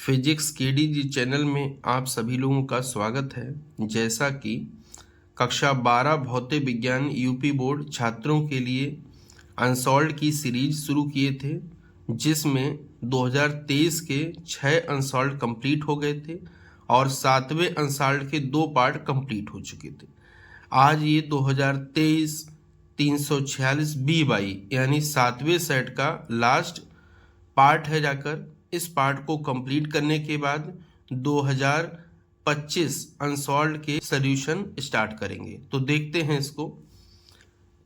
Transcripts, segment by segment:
Physics केडीजी channel में आप सभी लोगों का स्वागत है। जैसा कि कक्षा 12 भौतिक विज्ञान यूपी बोर्ड छात्रों के लिए अनसॉल्व्ड की सीरीज शुरू किए थे, जिसमें 2023 के 6 अनसॉल्व्ड कंप्लीट हो गए थे और 7वें अनसॉल्व्ड के 2 पार्ट कंप्लीट हो चुके थे। आज ये 2023 346 बी बाई यानी 7वें सेट का लास्ट पार्ट है। जाकर इस पार्ट को कंप्लीट करने के बाद 2025 अनसॉल्व्ड के सॉल्यूशन स्टार्ट करेंगे। तो देखते हैं इसको।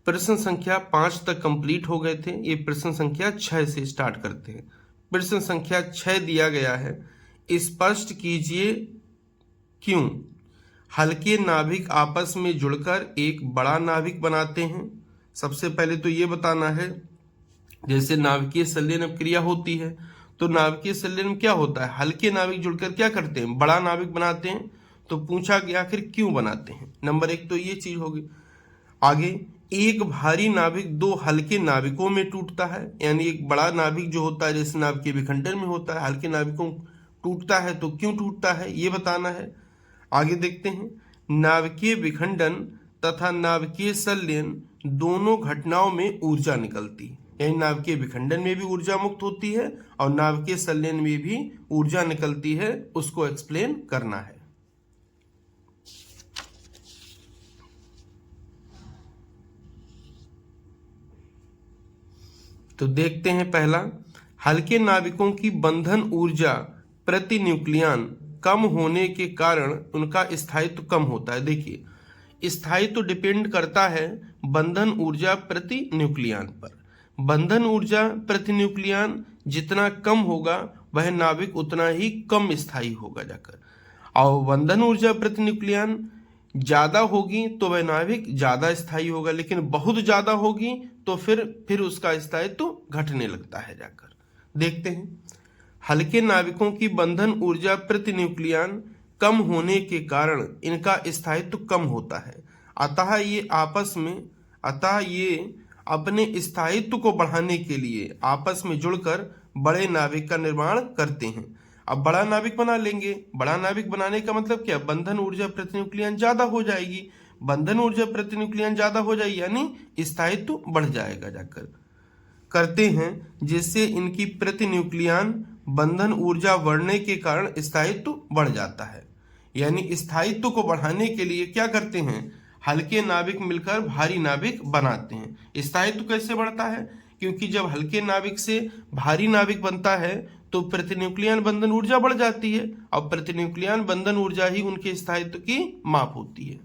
प्रश्न संख्या 5 तक कंप्लीट हो गए थे। ये प्रश्न संख्या 6 से स्टार्ट करते हैं। प्रश्न संख्या 6 दिया गया है, स्पष्ट कीजिए क्यों हल्के नाभिक आपस में जुड़कर एक बड़ा नाभिक बनाते हैं। सबसे पहले तो ये बताना है, जैसे नाभिकीय संलयन अभिक्रिया होती है तो नाभिकीय संलयन में क्या होता है, हल्के नाभिक जुड़कर क्या करते हैं, बड़ा नाभिक बनाते हैं। तो पूछा गया आखिर क्यों बनाते हैं। नंबर 1 तो ये चीज होगी। आगे, एक भारी नाभिक 2 हल्के नाभिकों में टूटता है, यानी एक बड़ा नाभिक जो होता है जैसे नाभिकीय विखंडन में होता है, हल्के नाभिकों टूटता है तो क्यों टूटता है ये बताना है। आगे देखते हैं, नाभिकीय विखंडन तथा नाभिकीय संलयन दोनों घटनाओं में ऊर्जा निकलती है, यानी नाभिकीय विखंडन में भी ऊर्जा मुक्त होती है और नाभिकीय संलयन में भी ऊर्जा निकलती है, उसको एक्सप्लेन करना है। तो देखते हैं पहला, हल्के नाभिकों की बंधन ऊर्जा प्रति न्यूक्लियन कम होने के कारण उनका स्थायित्व कम होता है। देखिए, स्थायित्व डिपेंड करता है बंधन ऊर्जा प्रति न्यूक्लियन पर। बंधन ऊर्जा प्रति न्यूक्लियन जितना कम होगा वह नाभिक उतना ही कम स्थायी होगा जाकर, और बंधन ऊर्जा प्रति न्यूक्लियन ज्यादा होगी तो वह नाभिक ज्यादा स्थायी होगा, लेकिन बहुत ज्यादा होगी तो फिर उसका स्थायित्व घटने लगता है जाकर। देखते हैं, हल्के नाभिकों की बंधन ऊर्जा प्रति न्यूक्लियन कम होने के कारण इनका स्थायित्व कम होता है, अतः ये अपने स्थायित्व को बढ़ाने के लिए आपस में जुड़कर बड़े नाभिक का निर्माण करते हैं। अब बड़ा नाभिक बना लेंगे। बड़ा नाभिक बनाने का मतलब क्या, बंधन ऊर्जा प्रति न्यूक्लियन ज्यादा हो जाएगी। बंधन ऊर्जा प्रति न्यूक्लियन ज्यादा हो जाएगी यानी स्थायित्व बढ़ जाएगा जाकर। करते हैं, जिससे इनकी प्रति न्यूक्लियन बंधन ऊर्जा बढ़ने के कारण स्थायित्व बढ़ जाता है। यानी स्थायित्व को बढ़ाने के लिए क्या करते हैं, हल्के नाभिक मिलकर भारी नाभिक बनाते हैं। स्थायित्व कैसे बढ़ता है, क्योंकि जब हल्के नाभिक से भारी नाभिक बनता है तो प्रतिन्यूक्लियन बंधन ऊर्जा बढ़ जाती है, और प्रतिन्यूक्लियन बंधन ऊर्जा ही उनके स्थायित्व की माप होती है।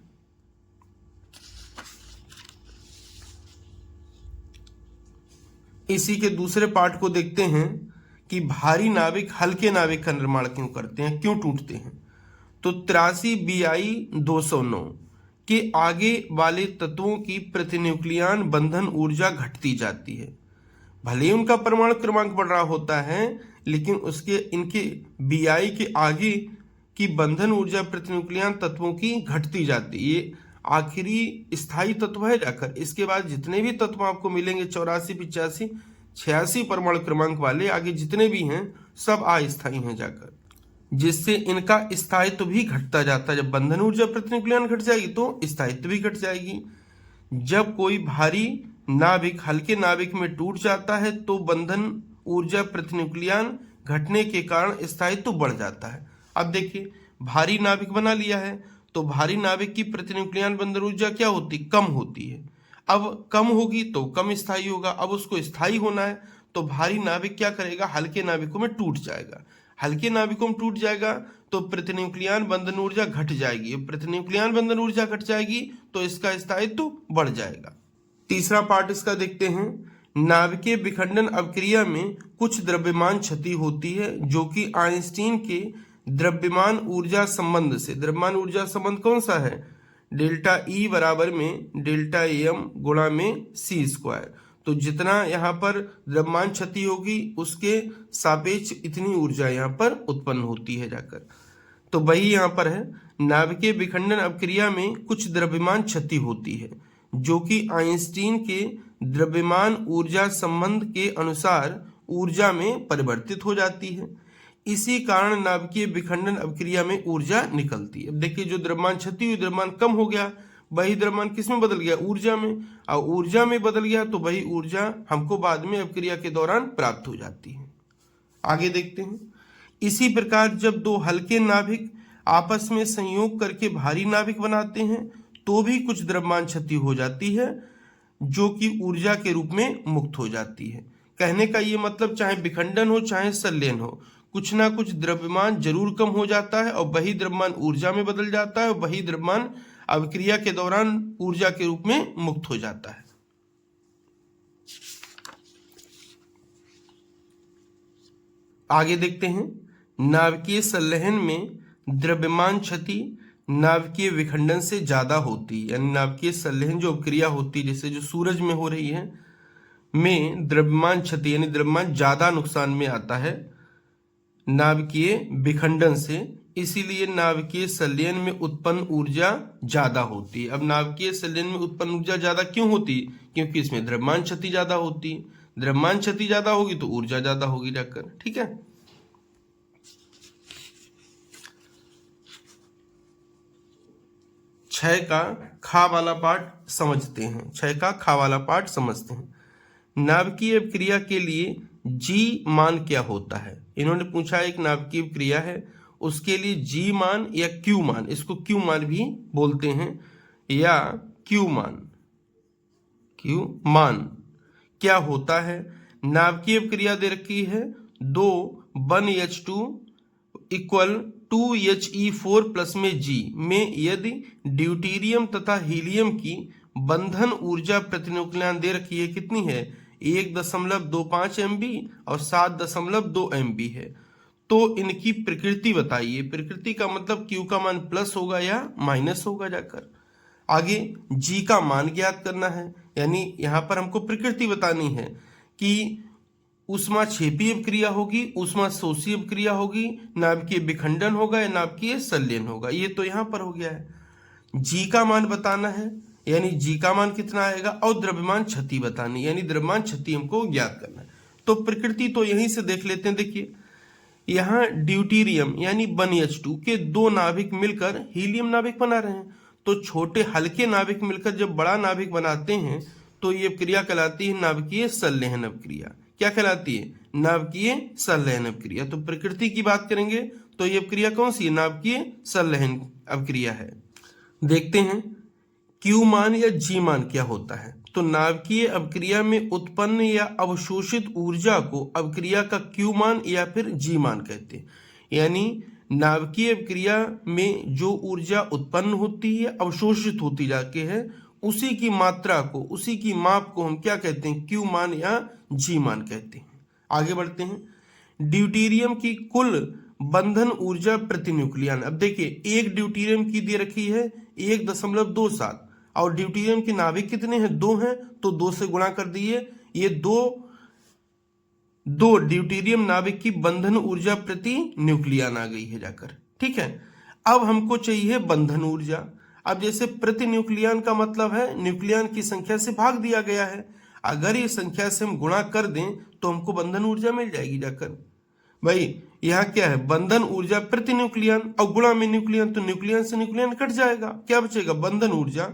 इसी के दूसरे पार्ट को देखते हैं कि भारी नाभिक हल्के नाभिक का निर्माण क्यों करते हैं, क्यों टूटते हैं। तो 83 BI 209 के आगे वाले तत्वों की प्रतिन्यूक्लियन बंधन ऊर्जा घटती जाती है। भले ही उनका परमाणु क्रमांक बढ़ रहा होता है, लेकिन इनके BI के आगे की बंधन ऊर्जा प्रतिन्यूक्लियन तत्वों की घटती जाती है। ये आखिरी स्थायी तत्व है जाकर। इसके बाद जितने भी तत्व आपको मिलेंगे 84, 85, 86 परमाणु क्रमांक वाले, आगे जितने भी हैं सब अस्थायी हैं जाकर, जिससे इनका स्थायित्व भी घटता जाता है। जब बंधन ऊर्जा प्रतिन्यूक्लियन घट जाएगी तो स्थायित्व भी घट जाएगी। जब कोई भारी नाभिक हल्के नाभिक में टूट जाता है तो बंधन ऊर्जा प्रतिन्यूक्लियन घटने के कारण स्थायित्व बढ़ जाता है। अब देखिए, भारी नाभिक बना लिया है तो भारी नाभिक की प्रतिन्यूक्लियन बंधन ऊर्जा क्या होती, कम होती है। अब कम होगी तो कम स्थायी होगा। अब उसको स्थायी होना है तो भारी नाभिक क्या करेगा, हल्के नाभिकों में टूट जाएगा। हल्के नाभिकों में टूट जाएगा तो प्रतिन्यूक्लियन बंधन ऊर्जा घट जाएगी। प्रतिन्यूक्लियन बंधन ऊर्जा घट जाएगी तो इसका स्थायित्व बढ़ जाएगा। तीसरा पार्ट इसका देखते हैं, नाभिकीय विखंडन अभिक्रिया में कुछ द्रव्यमान क्षति होती है जो कि आइंस्टीन के द्रव्यमान ऊर्जा संबंध से, द्रव्यमान ऊर्जा संबंध कौन सा है, डेल्टा E बराबर में डेल्टा AM गुणा में c²। तो जितना यहाँ पर द्रव्यमान क्षति होगी उसके सापेक्ष इतनी ऊर्जा यहाँ पर उत्पन्न होती है जाकर। तो वही यहाँ पर है, नाभिकीय विखंडन अभिक्रिया में कुछ द्रव्यमान क्षति होती है जो कि आइंस्टीन के द्रव्यमान ऊर्जा संबंध के अनुसार ऊर्जा में परिवर्तित हो जाती है। इसी कारण नाभिकीय विखंडन अभिक्रिया में ऊर्जा निकलती है। अब देखिए, जो द्रव्यमान क्षति हुई, द्रव्यमान कम हो गया, वही द्रव्यमान किस में बदल गया? ऊर्जा में। और ऊर्जा में बदल गया तो वही ऊर्जा हमको बाद में अभिक्रिया के दौरान प्राप्त हो जाती है। आगे देखते हैं। इसी प्रकार जब दो हल्के नाभिक आपस में संयोग करके भारी नाभिक बनाते हैं तो भी कुछ द्रव्यमान क्षति हो जाती है, जो कि ऊर्जा के रूप में मुक्त हो जाती है। कहने का ये मतलब, चाहे विखंडन हो चाहे संलयन हो, कुछ ना कुछ द्रव्यमान जरूर कम हो जाता है और वही द्रव्यमान ऊर्जा में बदल जाता है और वही द्रव्यमान अभिक्रिया के दौरान ऊर्जा के रूप में मुक्त हो जाता है। आगे देखते हैं। नाभिकीय संलयन में द्रव्यमान क्षति नाभिकीय विखंडन से ज्यादा होती है, यानी नाभिकीय संलयन जो अभिक्रिया होती है, जैसे जो सूरज में हो रही है, में द्रव्यमान क्षति यानी द्रव्यमान ज्यादा नुकसान में आता है नाभिकीय विखंडन से, इसीलिए नाभिकीय संलयन में उत्पन्न ऊर्जा ज्यादा होती है। अब नाभिकीय संलयन में उत्पन्न ऊर्जा ज्यादा क्यों होती? क्योंकि इसमें द्रव्यमान क्षति ज्यादा होती है। द्रव्यमान क्षति ज्यादा होगी तो ऊर्जा ज्यादा होगी जाकर। ठीक है। क्षय का खा वाला पार्ट समझते हैं। क्षय का खा वाला पार्ट समझते हैं। नाभिकीय अभिक्रिया के लिए जी मान क्या होता है? इन्होंने पूछा, एक नाभिकीय अभिक्रिया है, उसके लिए जी मान या क्यू मान, इसको क्यू मान भी बोलते हैं, या क्यू मान क्या होता है? नाभिकीय अभिक्रिया दे रखी है, 1H2 इक्वल 2He4 प्लस में G में यदि ड्यूटेरियम तथा हीलियम की बंधन ऊर्जा प्रतिन्यूक्लियन दे रखी है, कितनी है? 1.25 MB और 7.2 MB है, तो इनकी प्रकृति बताइए। प्रकृति का मतलब Q का मान प्लस होगा या माइनस होगा जाकर। आगे G का मान ज्ञात करना है, यानी यहाँ पर हमको प्रकृति बतानी है कि ऊष्मा क्षेपीय अभिक्रिया होगी, ऊष्मा शोषीय अभिक्रिया होगी, नाभिकीय विखंडन होगा या नाभिकीय संलयन होगा। ये तो यहाँ पर हो गया है। G का मान बताना है, यानी G का मान कितना आएगा, और द्रव्यमान क्षति बतानी, यानी द्रव्यमान क्षति हमको ज्ञात करना है। तो प्रकृति तो यहीं से देख लेते हैं। देखिए, यहाँ ड्यूटेरियम यानी 1H2 के दो नाभिक मिलकर हीलियम नाभिक बना रहे हैं, तो छोटे हल्के नाभिक मिलकर जब बड़ा नाभिक बनाते हैं तो ये क्रिया कहलाती है नाभिकीय संलयन अभिक्रिया। क्या कहलाती है? नाभिकीय संलयन अभिक्रिया। तो प्रकृति की बात करेंगे तो ये अभिक्रिया कौन सी है? नाभिकीय संलयन अभिक्रिया है। देखते हैं क्यू मान या जी मान क्या होता है। तो नाभिकीय अभिक्रिया में उत्पन्न या अवशोषित ऊर्जा को अभिक्रिया का क्यू मान या फिर जी मान कहते हैं। यानी नाभिकीय अभिक्रिया में जो ऊर्जा उत्पन्न होती है, अवशोषित होती जाके है, उसी की मात्रा को, उसी की माप को हम क्या कहते हैं? क्यू मान या जी मान कहते हैं। आगे बढ़ते हैं। ड्यूटेरियम की कुल बंधन ऊर्जा प्रति न्यूक्लियन। अब देखिए, एक ड्यूटेरियम की दे रखी है 1.27 और ड्यूटेरियम के नाभिक कितने हैं? 2 हैं, तो 2 से गुणा कर दिए। ये दो ड्यूटेरियम नाभिक की बंधन ऊर्जा प्रति न्यूक्लियन आ गई है जाकर। ठीक है। अब हमको चाहिए बंधन ऊर्जा। अब जैसे प्रति न्यूक्लियन का मतलब है न्यूक्लियन की संख्या से भाग दिया गया है, अगर ये संख्या से हम गुणा कर दें तो हमको बंधन ऊर्जा मिल जाएगी जाकर। भाई यहाँ क्या है? बंधन ऊर्जा प्रति न्यूक्लियन और गुणा में न्यूक्लियन, तो न्यूक्लियन से न्यूक्लियन कट जाएगा, क्या बचेगा? बंधन ऊर्जा।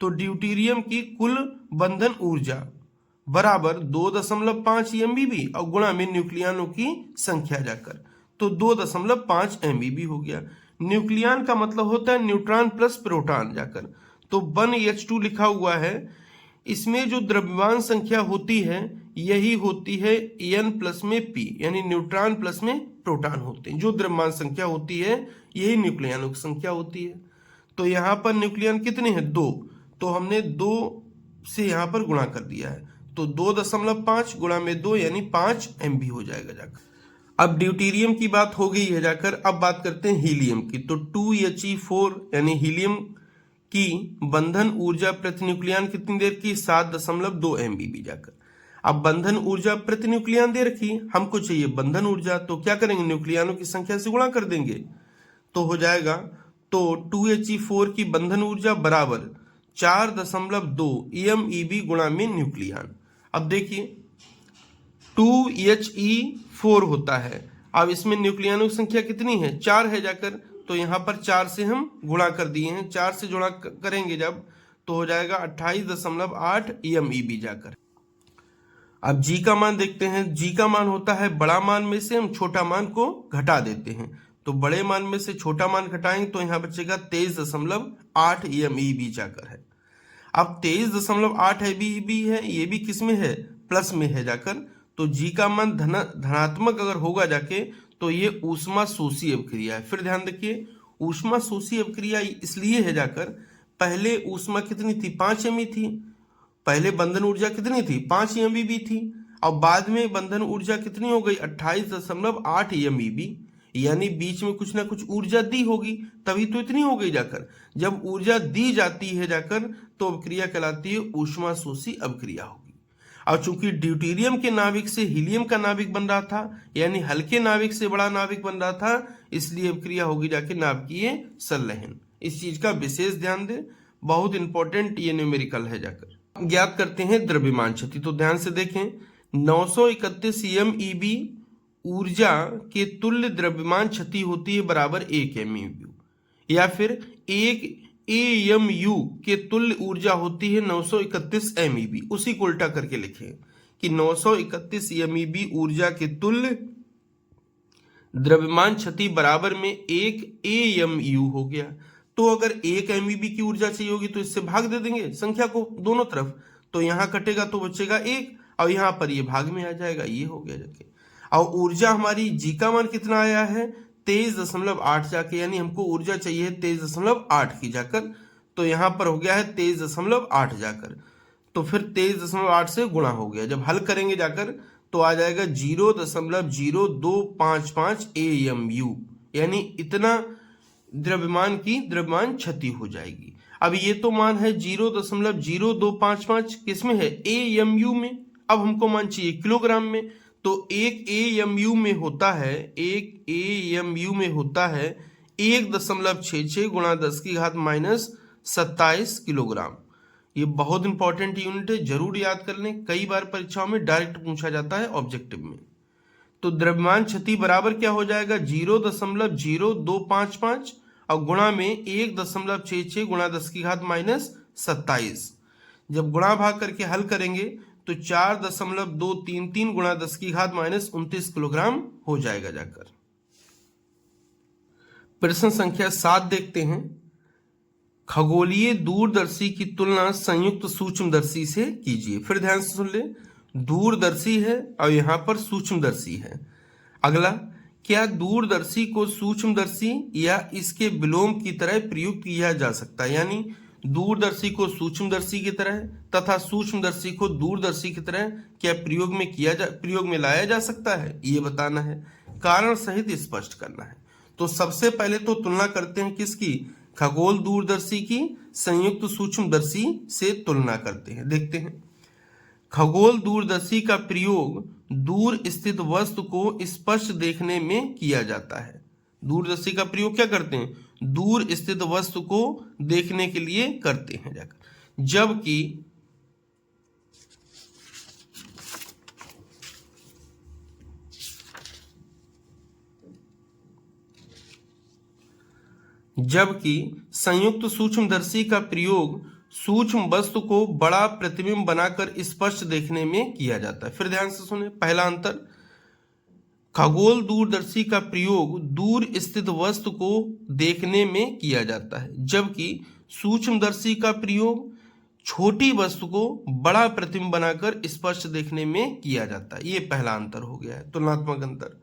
तो ड्यूटेरियम की कुल बंधन ऊर्जा बराबर 2.5 MBB और गुणा में न्यूक्लियनों की संख्या जाकर, तो 2.5 MBB हो गया। न्यूक्लियन का मतलब होता है न्यूट्रॉन प्लस प्रोटॉन जाकर। तो 1H2 लिखा हुआ है, इसमें जो द्रव्यमान संख्या होती है यही होती है N प्लस में P, यानी न्यूट्रॉन प्लस में प्रोटॉन होते हैं। जो द्रव्यमान संख्या होती है यही न्यूक्लियनों की संख्या होती है। तो यहाँ पर न्यूक्लियन कितने हैं? 2, तो हमने 2 से यहाँ पर गुणा कर दिया है, तो 2.5 गुणा में 2 यानी 5 MB हो जाएगा जाकर। अब ड्यूटेरियम की बात हो गई है जाकर, अब बात करते हैं हीलियम की। तो 2He4 यानी हीलियम की बंधन ऊर्जा प्रति न्यूक्लियन कितनी देर की? 7.2 MBB जाकर। अब बंधन ऊर्जा प्रति न्यूक्लियन दे रखी, हमको चाहिए बंधन ऊर्जा, तो क्या करेंगे? न्यूक्लियनों की संख्या से गुणा कर देंगे तो हो जाएगा। तो 2He4 की बंधन ऊर्जा बराबर 4.2 MeV गुणा में न्यूक्लियन। अब देखिए 2He4 होता है अब इसमें न्यूक्लियनों की संख्या कितनी है, 4 है जाकर, तो यहाँ पर 4 से हम गुणा कर दिए हैं। 4 से गुणा करेंगे जब तो हो जाएगा 28.8 eMeV जाकर। अब जी का मान देखते हैं। जी का मान होता है बड़ा मान में से हम छोटा मान को घटा देते हैं, तो बड़े मान में से छोटा मान घटाएंगे तो यहाँ बचेगा 23.8 eMeV जाकर है। अब 23.8 eMeV है, ये भी किस में है, प्लस में है जाकर, तो जी का मान धनात्मक अगर होगा जाके तो ये ऊष्मा शोषी अभिक्रिया है। फिर ध्यान देखिए, ऊष्मा शोषी अभिक्रिया इसलिए है जाकर, पहले ऊष्मा कितनी थी, 5 eMe थी, पहले बंधन ऊर्जा कितनी थी, 5 eMeV थी, और बाद में बंधन ऊर्जा कितनी हो गई, 28.8 eMeV, यानी बीच में कुछ ना कुछ ऊर्जा दी होगी, तभी तो इतनी हो गई जाकर। जब ऊर्जा दी जाती है जाकर तो अभिक्रिया कहलाती है ऊष्मा शोषी अभिक्रिया होगी। और चूंकि ड्यूटेरियम के नाभिक से हीलियम का नाभिक बन रहा था, यानी हल्के नाभिक से बड़ा नाभिक बन रहा था, इसलिए अभिक्रिया होगी जाके नाभिकीय संलयन। इस चीज का विशेष ध्यान दें, बहुत इंपॉर्टेंट ये न्यूमेरिकल है जाकर। ज्ञात करते हैं द्रव्यमान क्षति, तो ध्यान से देखें, 931 eMeV ऊर्जा के तुल्य द्रव्यमान क्षति होती है बराबर 1 eMeV, या फिर 1 AMU के तुल्य ऊर्जा होती है 931 eMeV। उसी को उल्टा करके लिखें कि 931 eMeV ऊर्जा के तुल्य द्रव्यमान क्षति बराबर में 1 AMU हो गया। तो अगर 1 eMeV की ऊर्जा चाहिए होगी तो इससे भाग दे देंगे संख्या को दोनों तरफ, तो यहाँ कटेगा तो बचेगा 1, और यहाँ पर ये भाग में आ जाएगा, ये हो गया जाके। और ऊर्जा हमारी जी का मान कितना आया है, 23.8 जाके, यानी हमको ऊर्जा चाहिए 23.8 की जाकर, तो यहाँ पर हो गया है 23.8 जाकर, तो फिर 23.8 से गुणा हो गया। जब हल करेंगे जाकर तो आ जाएगा 0.0255 AMU, यानी इतना द्रव्यमान क्षति हो जाएगी। अब ये तो मान है 0.0255 किसमें है, AMU में। अब हमको मान चाहिए किलोग्राम में, तो 1 AMU में होता है 1.66 गुणा 10⁻⁻27 किलोग्राम। ये बहुत इंपॉर्टेंट यूनिट है, जरूर याद कर लें, कई बार परीक्षाओं में डायरेक्ट पूछा जाता है ऑब्जेक्टिव में। तो द्रव्यमान क्षति बराबर क्या हो जाएगा, 0.0255 और गुणा में 1.66 गुणा 10⁻⁻27। जब गुणा भाग करके हल करेंगे तो 4.233 गुणा 10⁻⁻29 किलोग्राम हो जाएगा जाकर। प्रश्न संख्या 7 देखते हैं। खगोलीय दूरदर्शी की तुलना संयुक्त सूक्ष्मदर्शी से कीजिए। फिर ध्यान से सुन ले, दूरदर्शी है और यहाँ पर सूक्ष्मदर्शी है। अगला, क्या दूरदर्शी को सूक्ष्मदर्शी या इसके विलोम की तरह प्रयुक्त किया जा सकता है, यानी दूरदर्शी को सूक्ष्मदर्शी की तरह तथा सूक्ष्मदर्शी को दूरदर्शी की तरह क्या प्रयोग में लाया जा सकता है, ये बताना है, कारण सहित स्पष्ट करना है। तो सबसे पहले तो तुलना करते हैं किसकी, खगोल दूरदर्शी की संयुक्त सूक्ष्मदर्शी से तुलना करते हैं। देखते हैं, खगोल दूरदर्शी का प्रयोग दूर स्थित वस्तु को स्पष्ट देखने में किया जाता है। दूरदर्शी का प्रयोग क्या करते हैं, दूर स्थित वस्तु को देखने के लिए करते हैं जाकर, जबकि संयुक्त सूक्ष्मदर्शी का प्रयोग सूक्ष्म वस्तु को बड़ा प्रतिबिंब बनाकर स्पष्ट देखने में किया जाता है। फिर ध्यान से सुने, पहला अंतर, खगोल दूरदर्शी का प्रयोग दूर स्थित वस्तु को देखने में किया जाता है, जबकि सूक्ष्मदर्शी का प्रयोग छोटी वस्तु को बड़ा प्रतिबिंब बनाकर स्पष्ट देखने में किया जाता है। ये पहला अंतर हो गया है, तुलनात्मक अंतर।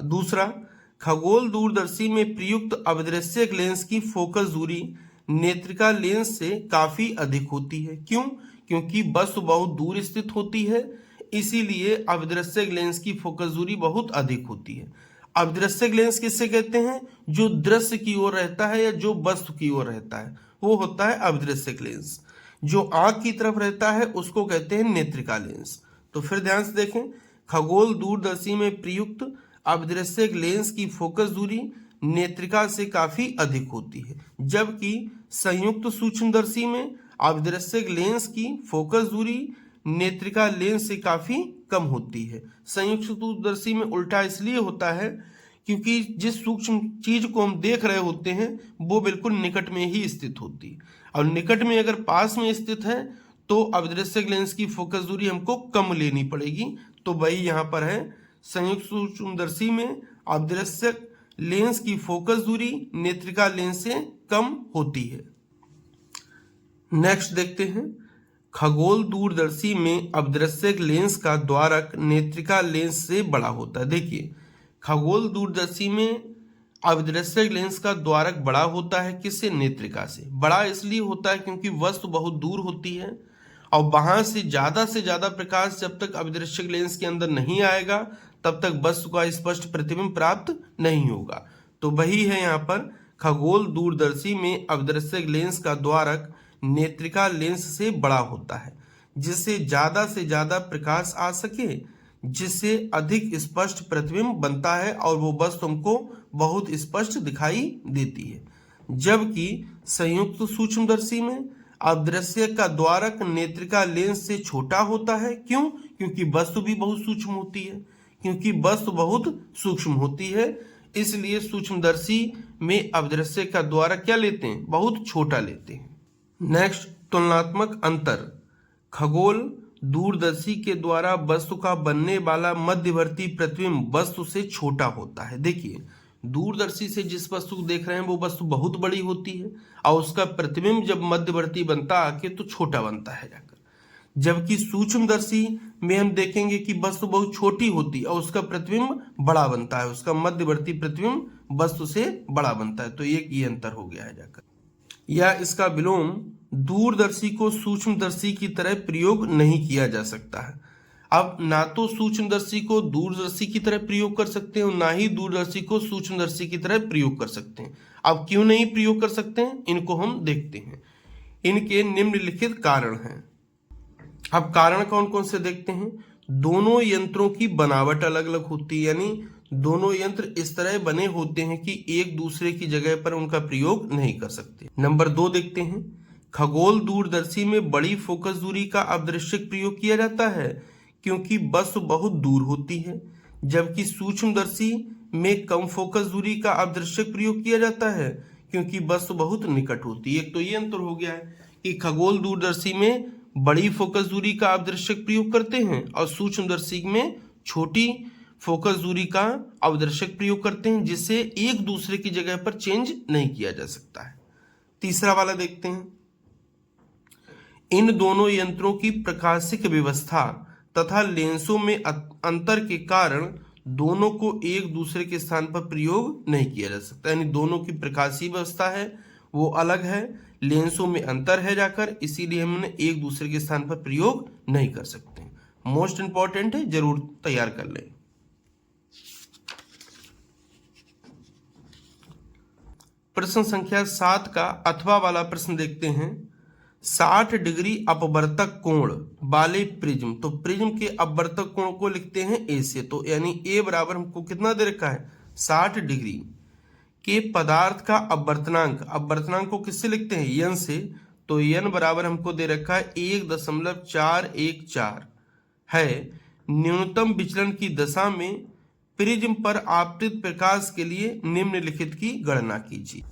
दूसरा, खगोल दूरदर्शी में प्रयुक्त अभिदृश्यक लेंस की फोकस दूरी नेत्रिका लेंस से काफी अधिक होती है। क्यों? क्योंकि वस्तु बहुत दूर स्थित होती है, इसीलिए अभिदृश्यक लेंस की फोकस दूरी बहुत अधिक होती है। अभिदृश्यक लेंस किससे कहते हैं, जो दृश्य की ओर रहता है या जो वस्तु की ओर रहता है वो होता है अभिदृश्यक लेंस। जो आंख की तरफ रहता है उसको कहते हैं नेत्रिका लेंस। तो फिर ध्यान से देखें, खगोल दूरदर्शी में प्रयुक्त अभिदृश्यक लेंस की फोकस दूरी नेत्रिका से काफी अधिक होती है, जबकि संयुक्त सूक्ष्मदर्शी में अभिदृश्यक लेंस की फोकस दूरी नेत्रिका लेंस से काफी कम होती है। संयुक्त सूक्ष्मदर्शी में उल्टा इसलिए होता है क्योंकि जिस सूक्ष्म चीज को हम देख रहे होते हैं वो बिल्कुल निकट में ही स्थित होती है, और निकट में अगर पास में स्थित है तो अभिदृश्यक लेंस की फोकस दूरी हमको कम लेनी पड़ेगी। तो वही यहाँ पर है, संयुक्त सूक्ष्मदर्शी में अभिदृश्यक लेंस की फोकस दूरी नेत्रिका लेंस से कम होती है। नेक्स्ट देखते हैं, खगोल दूरदर्शी में अभिदृश्यक लेंस का द्वारक नेत्रिका लेंस से बड़ा होता है। देखिए, खगोल दूरदर्शी में अभिदृश्यक लेंस का द्वारक बड़ा होता है, किससे? नेत्रिका से। बड़ा इसलिए होता है क्योंकि वस्तु बहुत दूर होती है और वहां से ज्यादा प्रकाश जब तक अभिदृश्यक लेंस के अंदर नहीं आएगा तब तक वस्तु का स्पष्ट प्रतिबिंब प्राप्त नहीं होगा। तो वही है यहाँ पर, खगोल दूरदर्शी में अभिदृश्यक लेंस का द्वारक नेत्रिका लेंस से बड़ा होता है, जिससे ज्यादा प्रकाश आ सके, जिससे अधिक स्पष्ट प्रतिबिंब बनता है और वो वस्तु हमको बहुत स्पष्ट दिखाई देती है। जबकि संयुक्त सूक्ष्मदर्शी में अभिदृश्यक का द्वारक नेत्रिका लेंस से छोटा होता है। क्यों? क्योंकि वस्तु भी बहुत सूक्ष्म होती है, इसलिए सूक्ष्मदर्शी में अभिदृश्यक का द्वारक क्या लेते हैं? बहुत छोटा लेते हैं। नेक्स्ट, तुलनात्मक अंतर। खगोल दूरदर्शी के द्वारा वस्तु का बनने वाला मध्यवर्ती प्रतिबिंब वस्तु से छोटा होता है। देखिए, दूरदर्शी से जिस वस्तु को देख रहे हैं वो वस्तु बहुत बड़ी होती है और उसका प्रतिबिंब जब मध्यवर्ती बनता आके तो छोटा बनता है जाकर। जबकि सूक्ष्मदर्शी में हम देखेंगे कि वस्तु बहुत छोटी होती है और उसका प्रतिबिंब बड़ा बनता है, उसका मध्यवर्ती प्रतिबिंब वस्तु से बड़ा बनता है। तो एक ये अंतर हो गया है जाकर। या इसका विलोम, दूरदर्शी को सूक्ष्मदर्शी की तरह प्रयोग नहीं किया जा सकता है। अब ना तो सूक्ष्मदर्शी को दूरदर्शी की तरह प्रयोग कर सकते हैं और ना ही दूरदर्शी को सूक्ष्मदर्शी की तरह प्रयोग कर सकते हैं। अब क्यों नहीं प्रयोग कर सकते हैं, इनको हम देखते हैं। इनके निम्नलिखित कारण हैं। अब कारण कौन कौन से देखते हैं। दोनों यंत्रों की बनावट अलग अलग होती है, यानी दोनों यंत्र इस तरह बने होते हैं कि एक दूसरे की जगह पर उनका प्रयोग नहीं कर सकते। नंबर 2 देखते हैं, खगोल दूरदर्शी में बड़ी फोकस दूरी का अभिदृश्यक प्रयोग किया जाता है क्योंकि वस्तु बहुत दूर होती है, जबकि सूक्ष्मदर्शी में कम फोकस दूरी का अभिदृश्यक प्रयोग किया जाता है क्योंकि वस्तु बहुत निकट होती है। एक तो ये अंतर हो गया है कि खगोल दूरदर्शी में बड़ी फोकस दूरी का अभिदृश्यक प्रयोग करते हैं और सूक्ष्मदर्शी में छोटी फोकस दूरी का अभिदर्शक प्रयोग करते हैं, जिससे एक दूसरे की जगह पर चेंज नहीं किया जा सकता है। तीसरा वाला देखते हैं, इन दोनों यंत्रों की प्रकाशिक व्यवस्था तथा लेंसों में अंतर के कारण दोनों को एक दूसरे के स्थान पर प्रयोग नहीं किया जा सकता। यानी दोनों की प्रकाशीय व्यवस्था है वो अलग है, लेंसों में अंतर है जाकर, इसीलिए हमने एक दूसरे के स्थान पर प्रयोग नहीं कर सकते। मोस्ट इंपॉर्टेंट है, जरूर तैयार कर लें। प्रश्न संख्या 7 का अथवा वाला प्रश्न देखते हैं। 60 डिग्री अपवर्तक कोण वाले प्रिज्म, तो प्रिज्म के अपवर्तक कोण को लिखते हैं ए से, तो यानी ए बराबर हमको कितना दे रखा है 60 डिग्री के पदार्थ का अपवर्तनांक को किससे लिखते हैं यन से, तो यन बराबर हमको दे रखा है 1.414 है। न्यूनतम विचलन की दशा में प्रिज्म पर आपतित प्रकाश के लिए निम्नलिखित की गणना कीजिए।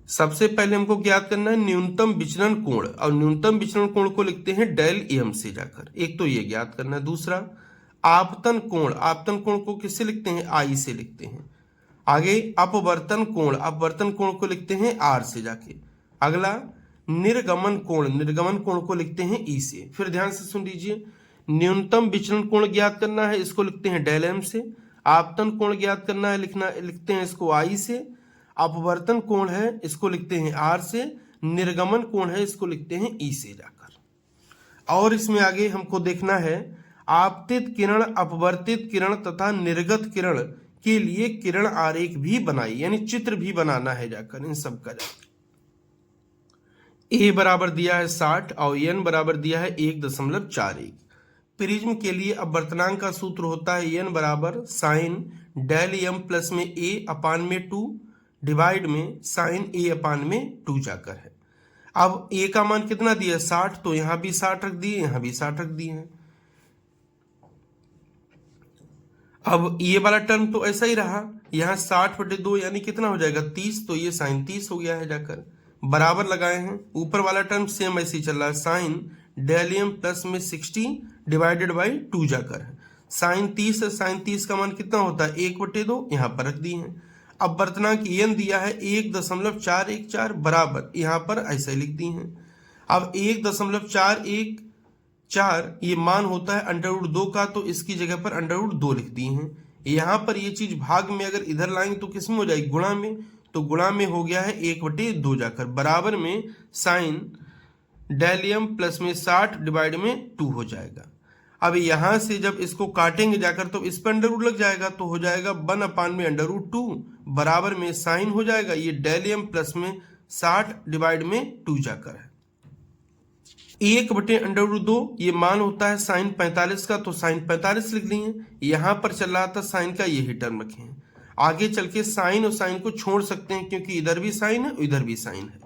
सबसे पहले हमको ज्ञात करना है न्यूनतम विचलन कोण, और न्यूनतम विचलन कोण को लिखते हैं डेल एम से जाकर, एक तो ये ज्ञात करना है। दूसरा आपतन कोण को किससे लिखते हैं आई से लिखते हैं। आगे अपवर्तन कोण को लिखते हैं आर से जाके। अगला निर्गमन कोण को लिखते हैं ई से। फिर ध्यान से सुन लीजिए, न्यूनतम विचलन कोण ज्ञात करना है, इसको लिखते हैं डेल एम से। आपतन कोण ज्ञात करना है, लिखते हैं इसको आई से। अपवर्तन कोण है, इसको लिखते हैं आर से। निर्गमन कोण है, इसको लिखते हैं ई से जाकर। और इसमें आगे हमको देखना है आपतित किरण, अपवर्तित किरण तथा निर्गत किरण के लिए किरण आरेख भी बनाई, यानी चित्र भी बनाना है जाकर इन सब का। ए बराबर दिया है 60 और एन बराबर दिया है 1.41। प्रिज्म के लिए अपवर्तनांक का सूत्र होता है एन बराबर साइन डेल एम प्लस में ए अपान में 2 डिवाइड में साइन ए अपान में 2 जाकर है। अब ए का मान कितना दिया है 60, तो यहाँ भी 60 रख दिए, यहाँ भी 60 रख दिए हैं। अब ये वाला टर्म तो ऐसा ही रहा, यहाँ 60/2 यानी कितना हो जाएगा 30, तो ये साइन 30 हो गया है जाकर, बराबर लगाए हैं। ऊपर वाला टर्म सेम ऐसे ही चल रहा है, साइन डेल एम प्लस में 60 डिवाइडेड बाई 2 जाकर है, साइन 30 है, साइन 30 का मान कितना होता है 1/2, यहाँ पर रख दिए हैं। अब वर्तनांक एन दिया है 1.414 बराबर, यहाँ पर ऐसा ही लिख दिए हैं। अब 1.414 ये मान होता है √2 का, तो इसकी जगह पर √2 लिख दिए हैं। यहाँ पर ये चीज भाग में अगर इधर लाएंगे तो किस में हो जाएगी, गुणा में, तो गुणा में हो गया है 1/2 जाकर, बराबर में साइन डेल एम प्लस में 60 डिवाइड में 2 हो जाएगा। अब यहां से जब इसको काटेंगे जाकर तो इस पर √ लग जाएगा, तो हो जाएगा 1/√2 बराबर में साइन हो जाएगा ये डेल एम प्लस में 60 डिवाइड में 2 जाकर है 1/√2, ये मान होता है साइन 45 का, तो साइन 45 लिख लिए। यहां पर चल रहा था साइन का, यही टर्म रखे हैं। आगे चल के साइन और साइन को छोड़ सकते हैं क्योंकि इधर भी साइन है इधर भी साइन है।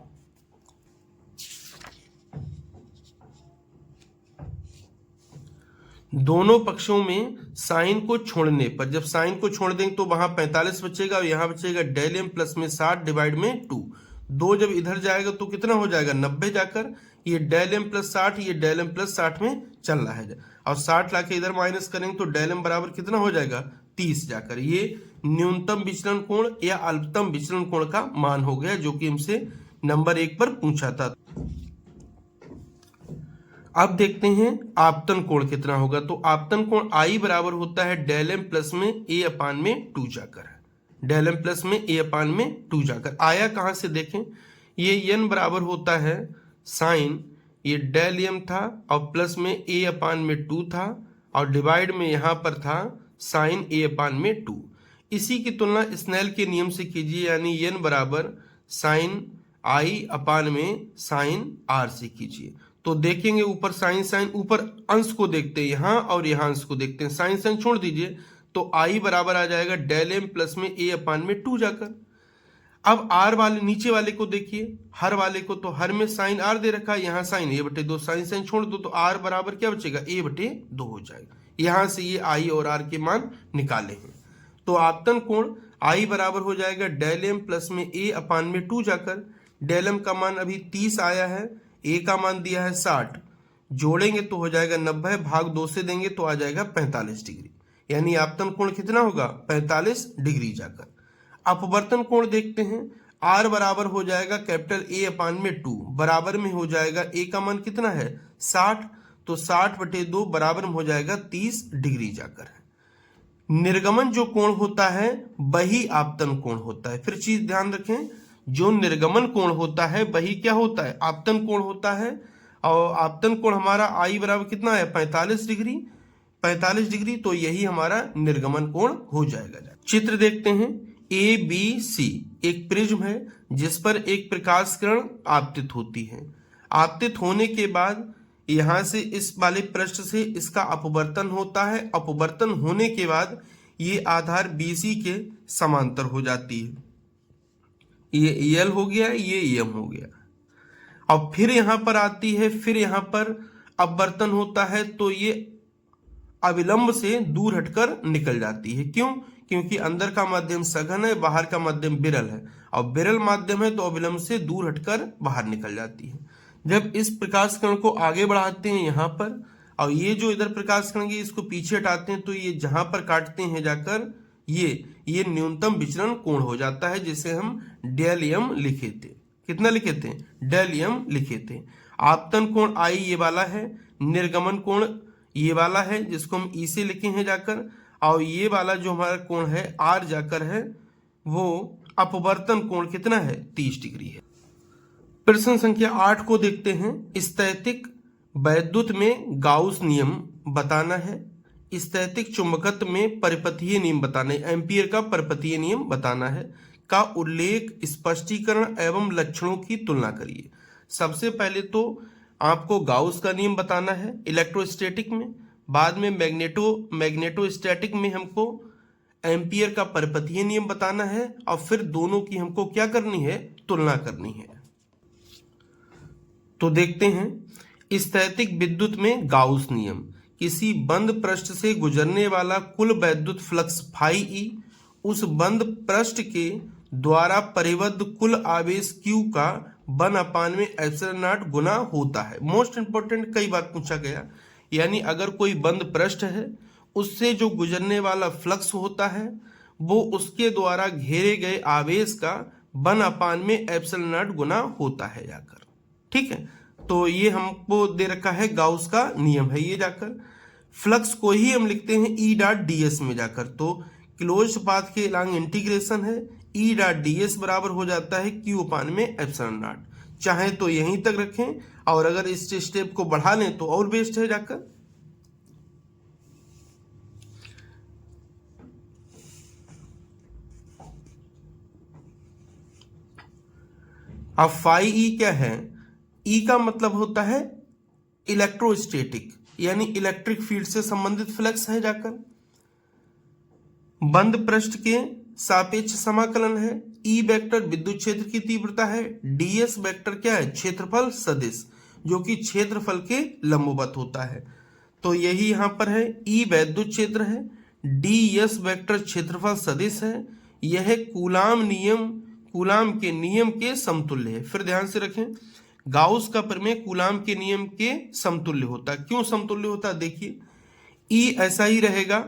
दोनों पक्षों में साइन को छोड़ने पर, जब साइन को छोड़ देंगे तो वहां 45 बचेगा और यहां बचेगा डेल एम प्लस में 60 डिवाइड में 2। 2 जब इधर जाएगा तो कितना हो जाएगा 90 जाकर, ये डेल एम प्लस 60, ये डेल एम प्लस 60 में चल रहा है, और 60 लाके इधर माइनस करेंगे तो डेल एम बराबर कितना हो जाएगा 30 जाकर। ये न्यूनतम विचलन कोण या अल्पतम विचलन कोण का मान हो गया, जो कि हमसे नंबर 1 पर पूछा था। अब देखते हैं आपतन कोण कितना होगा, तो आपतन कोण आई बराबर होता है डेल एम प्लस में a/2 जाकर, डेल एम प्लस में a/2 जाकर। आया कहां से देखें, ये n बराबर होता है साइन, ये डेल एम था और प्लस में a/2 था और डिवाइड में यहां पर था साइन a/2। इसी की तुलना स्नेल के नियम से कीजिए, यानी n बराबर साइन i/साइन r से कीजिए। तो देखेंगे ऊपर साइन साइन, ऊपर अंश को देखते हैं यहाँ और यहाँ अंश को देखते हैं, साइन साइन छोड़ दीजिए, तो आई बराबर आ जाएगा डेल एम प्लस में a/2 जाकर। अब आर वाले नीचे वाले को देखिए, हर वाले को, तो हर में साइन आर दे रखा है, यहाँ साइन a/2, साइन साइन छोड़ दो तो आर बराबर क्या बचेगा a/2 हो जाएगा। यहाँ से ये आई और आर के मान निकाले हैं। तो आपतन कोण आई बराबर हो जाएगा डेल एम प्लस में a/2 जाकर। डेल एम का मान अभी 30 आया है, ए का मान दिया है 60, जोड़ेंगे तो हो जाएगा 90, भाग 2 से देंगे तो आ जाएगा 45 डिग्री, यानी आपतन कोण कितना होगा 45 डिग्री जाकर। अपवर्तन कोण देखते हैं, आर बराबर हो जाएगा कैपिटल a/2, बराबर में हो जाएगा ए का मान कितना है 60, तो 60/2 बराबर में हो जाएगा 30 डिग्री जाकर है। निर्गमन जो कोण होता है वही आपतन कोण होता है। फिर चीज ध्यान रखें, जो निर्गमन कोण होता है वही क्या होता है आपतन कोण होता है, और आपतन कोण हमारा आई बराबर कितना है 45 डिग्री, 45 डिग्री, तो यही हमारा निर्गमन कोण हो जाएगा। चित्र देखते हैं, ABC एक प्रिज्म है जिस पर एक प्रकाश किरण आपतित होती है। आपतित होने के बाद यहां से इस वाले पृष्ठ से इसका अपवर्तन होता है, अपवर्तन होने के बाद ये आधार BC के समांतर हो जाती है, ये EL हो गया, ये EM हो गया। अब फिर यहां पर आती है, फिर यहां पर अपवर्तन होता है तो ये अविलंब से दूर हटकर निकल जाती है। क्यों? क्योंकि अंदर का माध्यम सघन है, बाहर का माध्यम विरल है, और विरल माध्यम है तो अविलंब से दूर हटकर बाहर निकल जाती है। जब इस प्रकाश कण को आगे बढ़ाते हैं यहाँ पर, और ये जो इधर प्रकाश कण की इसको पीछे हटाते हैं, तो ये जहां पर काटते हैं जाकर ये न्यूनतम विचलन कोण हो जाता है, जिसे हम डेल एम लिखे थे। कितना लिखे थे? डेल एम लिखे थे। आपतन कोण आई ये वाला है, निर्गमन कोण ये वाला है जिसको हम ई से लिखे हैं जाकर, और ये वाला जो हमारा कोण है आर जाकर है, वो अपवर्तन कोण कितना है 30 डिग्री है। प्रश्न संख्या 8 को देखते हैं। स्थैतिक वैद्युत में गाउस नियम बताना है, स्थैतिक चुंबकत्व में परिपथीय नियम बताना है, एम्पियर का परिपथीय नियम बताना है, का उल्लेख, स्पष्टीकरण एवं लक्षणों की तुलना करिए। सबसे पहले तो आपको गाउस का नियम बताना है इलेक्ट्रोस्टैटिक में, बाद में मैग्नेटोस्टैटिक में हमको एम्पियर का परिपथीय नियम बताना है, और फिर दोनों की हमको क्या करनी है? तुलना करनी है। तो देखते हैं, स्थैतिक विद्युत में गाउस नियम किसी बंद पृष्ठ से गुजरने वाला कुल वैद्युत फ्लक्स फाई ई उस बंद पृष्ठ के द्वारा परिबद्ध कुल आवेश Q का 1/ε0 गुना होता है। मोस्ट इंपोर्टेंट कई बार पूछा गया, यानी अगर कोई बंद पृष्ठ है उससे जो गुजरने वाला फ्लक्स होता है वो उसके द्वारा घेरे गए आवेश का 1/ε0 गुना होता है जाकर। ठीक है, तो ये हमको दे रखा है गाउस का नियम है ये जाकर। फ्लक्स को ही हम लिखते हैं E डॉट ds में जाकर, तो क्लोज्ड पाथ के लॉन्ग इंटीग्रेशन है E डॉट ds बराबर हो जाता है Q/ε0। चाहे तो यहीं तक रखें और अगर इस स्टेप को बढ़ा लें तो और बेस्ट है जाकर। अब फाई ई क्या है? ई का मतलब होता है इलेक्ट्रोस्टैटिक, यानी इलेक्ट्रिक फील्ड से संबंधित फ्लक्स है जाकर। बंद पृष्ठ के सापेक्ष समाकलन है। ई वेक्टर विद्युत क्षेत्र की तीव्रता है। डीएस वेक्टर क्या है? क्षेत्रफल सदिश, जो कि क्षेत्रफल के लंबवत होता है। तो यही यहां पर है, ई वैद्युत क्षेत्र है, डीएस वेक्टर क्षेत्रफल सदिश है। यह कूलाम के नियम के समतुल्य है। फिर ध्यान से रखें, गाउस का प्रमेय कूलाम के नियम के समतुल्य होता है। क्यों समतुल्य होता है? देखिए, ई ऐसा ही रहेगा,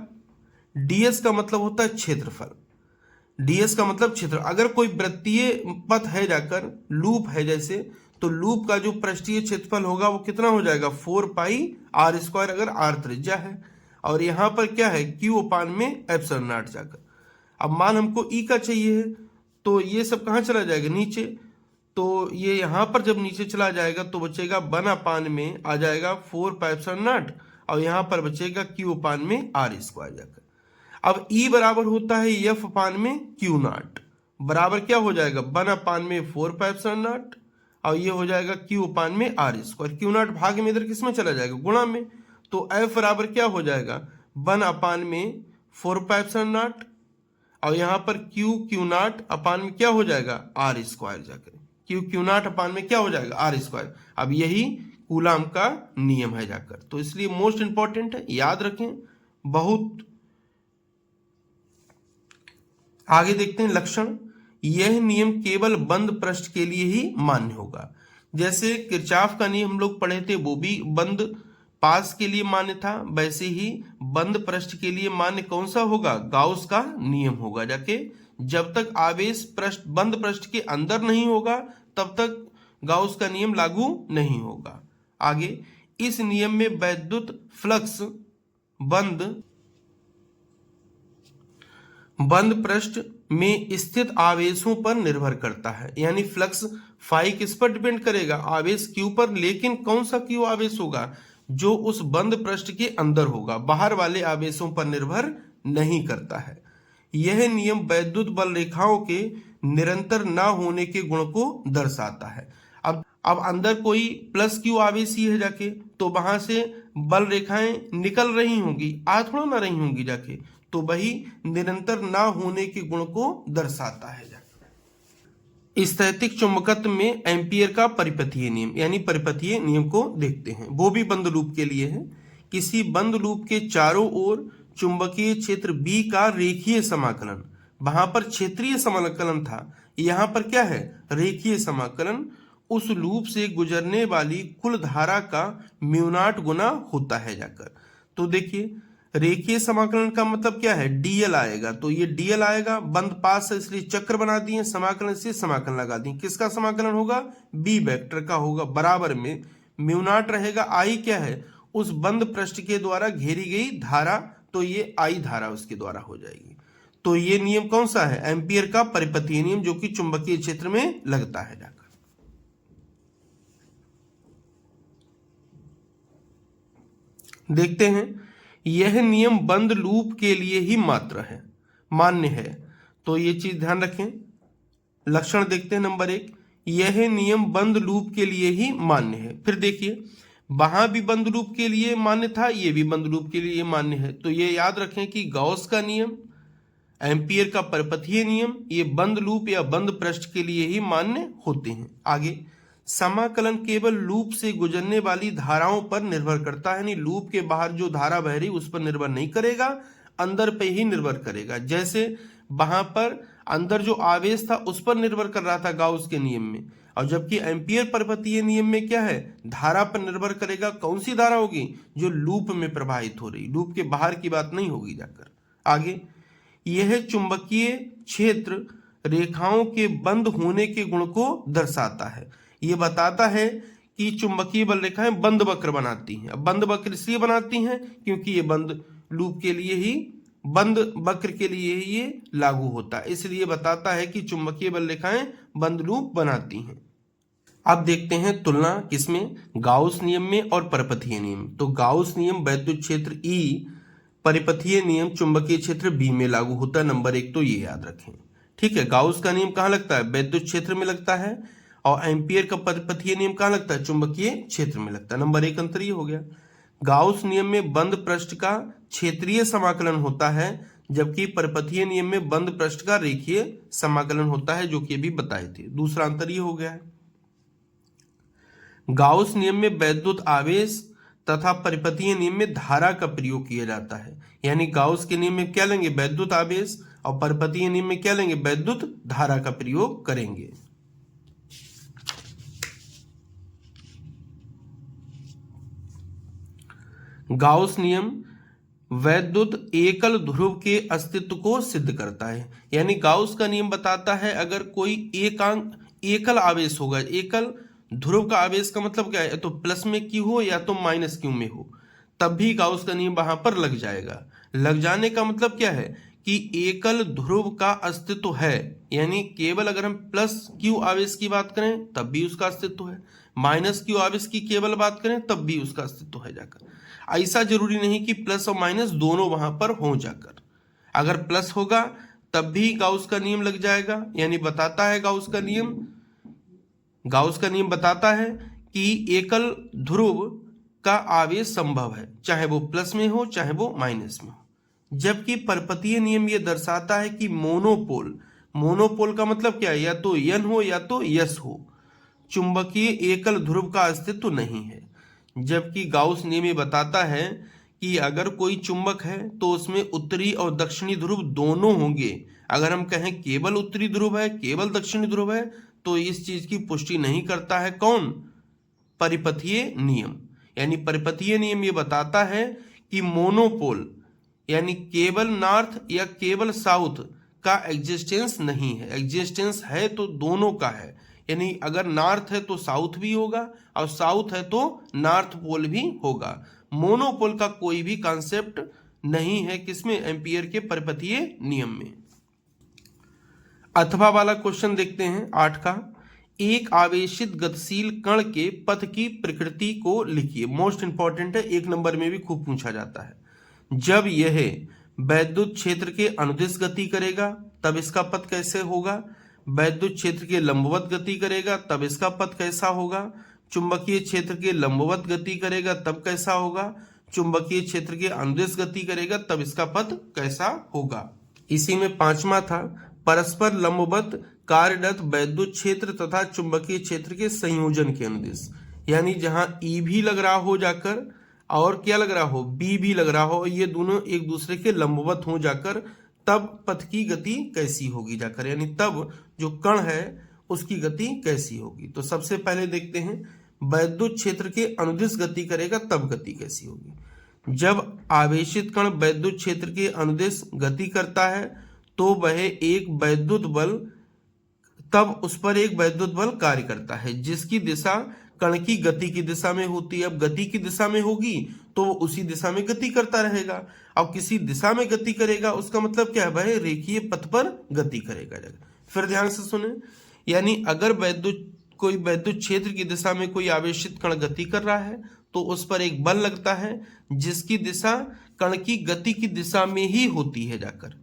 डीएस का मतलब होता है क्षेत्रफल, डीएस का मतलब क्षेत्र। अगर कोई वृत्तीय पथ है जाकर, लूप है जैसे, तो लूप का जो पृष्ठीय क्षेत्रफल होगा वो कितना हो जाएगा? 4πr², अगर r त्रिज्या है। और यहां पर क्या है? Q/ε0 जाकर। अब मान हमको ई का चाहिए है, तो ये सब कहां चला जाएगा? नीचे। तो ये यहां पर जब नीचे चला जाएगा तो बचेगा 1/, में आ जाएगा 4πε0 और यहां पर बचेगा Q/r² जाकर। अब E बराबर होता है F/Q0, बराबर क्या हो जाएगा? 1/, 4πε0 और ये हो जाएगा Q/r²। Q0 भाग में इधर किस में चला जाएगा? गुणा में। तो F बराबर क्या हो जाएगा? 1/, 4πε0 और यहाँ पर Q0 में क्या हो जाएगा? r² जाकर। Q0 में क्या हो जाएगा? r²। अब यही कूलाम का नियम है जाकर, तो इसलिए मोस्ट इंपॉर्टेंट है, याद रखें बहुत। आगे देखते हैं लक्षण। यह नियम केवल बंद पृष्ठ के लिए ही मान्य होगा। जैसे किरचॉफ का नियम हम लोग पढ़े थे, वो भी बंद पास के लिए मान्य था, वैसे ही बंद पृष्ठ के लिए मान्य कौन सा होगा? गाउस का नियम होगा जाके। जब तक आवेश पृष्ठ बंद पृष्ठ के अंदर नहीं होगा तब तक गाउस का नियम लागू नहीं होगा। आगे, इस नियम में वैद्युत फ्लक्स बंद पृष्ठ में स्थित आवेशों पर निर्भर करता है, यानी फ्लक्स फाई किस पर डिपेंड करेगा? आवेश Q पर। लेकिन कौन सा Q आवेश होगा? जो उस बंद पृष्ठ के अंदर होगा, बाहर वाले आवेशों पर निर्भर नहीं करता है। यह नियम वैद्युत बल रेखाओं के निरंतर न होने के गुण को दर्शाता है। अब अंदर कोई प्लस Q आवेश ही है जाके, तो वहां से बल रेखाएं निकल रही होंगी, आ थोड़ा ना रही होंगी जाके, तो वही निरंतर ना होने के गुण को दर्शाता है जाकर। स्थैतिक चुंबकत्व में एम्पियर का परिपथीय नियम, यानी परिपथीय नियम को देखते हैं, वो भी बंद लूप के लिए है। किसी बंद लूप के चारों ओर चुंबकीय क्षेत्र B का रेखीय समाकलन, वहां पर क्षेत्रीय समाकलन था, यहां पर क्या है? रेखीय समाकलन। उस लूप से गुजरने वाली कुल धारा का μ0 गुना होता है जाकर। तो देखिए, रेखीय समाकलन का मतलब क्या है? dl आएगा, तो ये dl आएगा, बंद पास है इसलिए चक्र बना दिए, समाकलन से समाकलन लगा दिए। किसका समाकलन होगा? B वेक्टर का होगा, बराबर में μ0 रहेगा। I क्या है? उस बंद पृष्ठ के द्वारा घेरी गई धारा, तो ये I धारा उसके द्वारा हो जाएगी। तो ये नियम कौन सा है? एम्पियर का परिपथीय नियम, जो कि चुंबकीय क्षेत्र में लगता है जाकर। देखते हैं, यह नियम बंद लूप के लिए ही मान्य है, तो ये चीज ध्यान रखें। लक्षण देखते हैं नंबर 1, यह नियम बंद लूप के लिए ही मान्य है। फिर देखिए, वहां भी बंद लूप के लिए मान्य था, ये भी बंद लूप के लिए मान्य है। तो ये याद रखें कि गॉस का नियम, एम्पियर का परिपथीय नियम, ये बंद लूप या बंद पृष्ठ के लिए ही मान्य होते हैं। आगे, समाकलन केवल लूप से गुजरने वाली धाराओं पर निर्भर करता है, यानी लूप के बाहर जो धारा बह रही उस पर निर्भर नहीं करेगा, अंदर पे ही निर्भर करेगा। जैसे वहां पर अंदर जो आवेश था उस पर निर्भर कर रहा था गाउस के नियम में, और जबकि एम्पियर पर्पतीय नियम में क्या है, धारा पर निर्भर करेगा। कौन सी धारा होगी, जो लूप में प्रवाहित हो रही, लूप के बाहर की बात नहीं होगी। जाकर आगे, यह चुंबकीय क्षेत्र रेखाओं के बंद होने के गुण को दर्शाता है। ये बताता है कि चुंबकीय बल रेखाएं बंद वक्र बनाती हैं। अब बंद वक्र इसलिए बनाती हैं क्योंकि ये बंद लूप के लिए ही, बंद वक्र के लिए ही ये लागू होता है, इसलिए बताता है कि चुंबकीय बल रेखाएं बंद लूप बनाती हैं। अब देखते हैं तुलना किसमें, गाउस नियम में और परिपथीय नियम। तो गाउस नियम वैद्युत क्षेत्र E, परिपथीय नियम चुंबकीय क्षेत्र B में लागू होता है। नंबर 1 तो ये याद रखें, ठीक है। गाउस का नियम कहाँ लगता है, वैद्युत क्षेत्र में लगता है, और एम्पियर का परिपथीय नियम कहाँ लगता है, चुंबकीय क्षेत्र में लगता है। नंबर 1 अंतर ये हो गया। गाउस नियम में बंद पृष्ठ का क्षेत्रीय समाकलन होता है, जबकि परिपथीय नियम में बंद पृष्ठ का रेखीय समाकलन होता है, जो कि अभी बताए थे। दूसरा अंतर ये हो गया है। गाउस नियम में वैद्युत आवेश तथा परिपथीय नियम में धारा का प्रयोग किया जाता है, यानी गाउस के नियम में क्या लेंगे, वैद्युत आवेश, और परिपथीय नियम में क्या लेंगे, वैद्युत धारा का प्रयोग करेंगे। गाउस नियम वैद्युत एकल ध्रुव के अस्तित्व को सिद्ध करता है, यानी गाउस का नियम बताता है अगर कोई एकल आवेश होगा, एकल ध्रुव का आवेश का मतलब क्या है, तो प्लस में क्यू हो या तो माइनस क्यू में हो, तब भी गाउस का नियम वहां पर लग जाएगा। लग जाने का मतलब क्या है कि एकल ध्रुव का अस्तित्व है, यानी केवल अगर हम प्लस क्यू आवेश की बात करें तब भी उसका अस्तित्व है, माइनस क्यू आवेश की केवल बात करें तब भी उसका अस्तित्व है। जाकर ऐसा जरूरी नहीं कि प्लस और माइनस दोनों वहां पर हो। जाकर अगर प्लस होगा तब भी गाउस का नियम लग जाएगा, यानी बताता है गाउस का नियम बताता है कि एकल ध्रुव का आवेश संभव है, चाहे वो प्लस में हो चाहे वो माइनस में हो। जबकि परिपथीय नियम ये दर्शाता है कि मोनोपोल का मतलब क्या है, या तो यन हो या तो यस हो, चुंबकीय एकल ध्रुव का अस्तित्व नहीं है। जबकि गाउस नियम ये बताता है कि अगर कोई चुंबक है तो उसमें उत्तरी और दक्षिणी ध्रुव दोनों होंगे। अगर हम कहें केवल उत्तरी ध्रुव है, केवल दक्षिणी ध्रुव है, तो इस चीज की पुष्टि नहीं करता है कौन, परिपथीय नियम। यानी परिपथीय नियम ये बताता है कि मोनोपोल यानी केवल नॉर्थ या केवल साउथ का एग्जिस्टेंस नहीं है, एग्जिस्टेंस है तो दोनों का है, यानी अगर नॉर्थ है तो साउथ भी होगा और साउथ है तो नॉर्थ पोल भी होगा। मोनोपोल का कोई भी कॉन्सेप्ट नहीं है किसमें, एम्पियर के परिपथीय नियम में। अथवा वाला क्वेश्चन देखते हैं 8 का, एक आवेशित गतिशील कण के पथ की प्रकृति को लिखिए। मोस्ट इंपॉर्टेंट है, 1 नंबर में भी खूब पूछा जाता है। जब यह वैद्युत क्षेत्र के अनुदिश गति करेगा तब इसका पथ कैसे होगा, वैद्युत क्षेत्र के लंबवत गति करेगा तब इसका पथ कैसा होगा, चुंबकीय क्षेत्र के लंबवत गति करेगा तब कैसा होगा, चुंबकीय क्षेत्र के अनुदिश गति करेगा तब इसका पथ कैसा होगा। इसी में 5वां था, परस्पर लंबवत कार्यरत वैद्युत क्षेत्र तथा चुंबकीय क्षेत्र के संयोजन के अनुदिश, यानी जहां ई भी लग रहा हो जाकर और क्या लग रहा हो, बी भी लग रहा हो, ये दोनों एक दूसरे के लंबवत हो जाकर तब पथ की गति कैसी होगी जाकर, यानी तब जो कण है उसकी गति कैसी होगी। तो सबसे पहले देखते हैं वैद्युत क्षेत्र के अनुदिश गति करेगा तब गति कैसी होगी। जब आवेशित कण वैद्युत क्षेत्र के अनुदिश गति करता है तो वह एक वैद्युत बल, तब उस पर एक वैद्युत बल कार्य करता है जिसकी दिशा कण की गति की दिशा में होती है। अब गति की दिशा में होगी तो वो उसी दिशा में गति करता रहेगा, और किसी दिशा में गति करेगा उसका मतलब क्या है, वह रेखीय पथ पर गति करेगा। फिर ध्यान से सुने, यानी अगर कोई वैद्युत क्षेत्र की दिशा में कोई आवेशित कण गति कर रहा है तो उस पर एक बल लगता है जिसकी दिशा कण की गति की दिशा में ही होती है जाकर,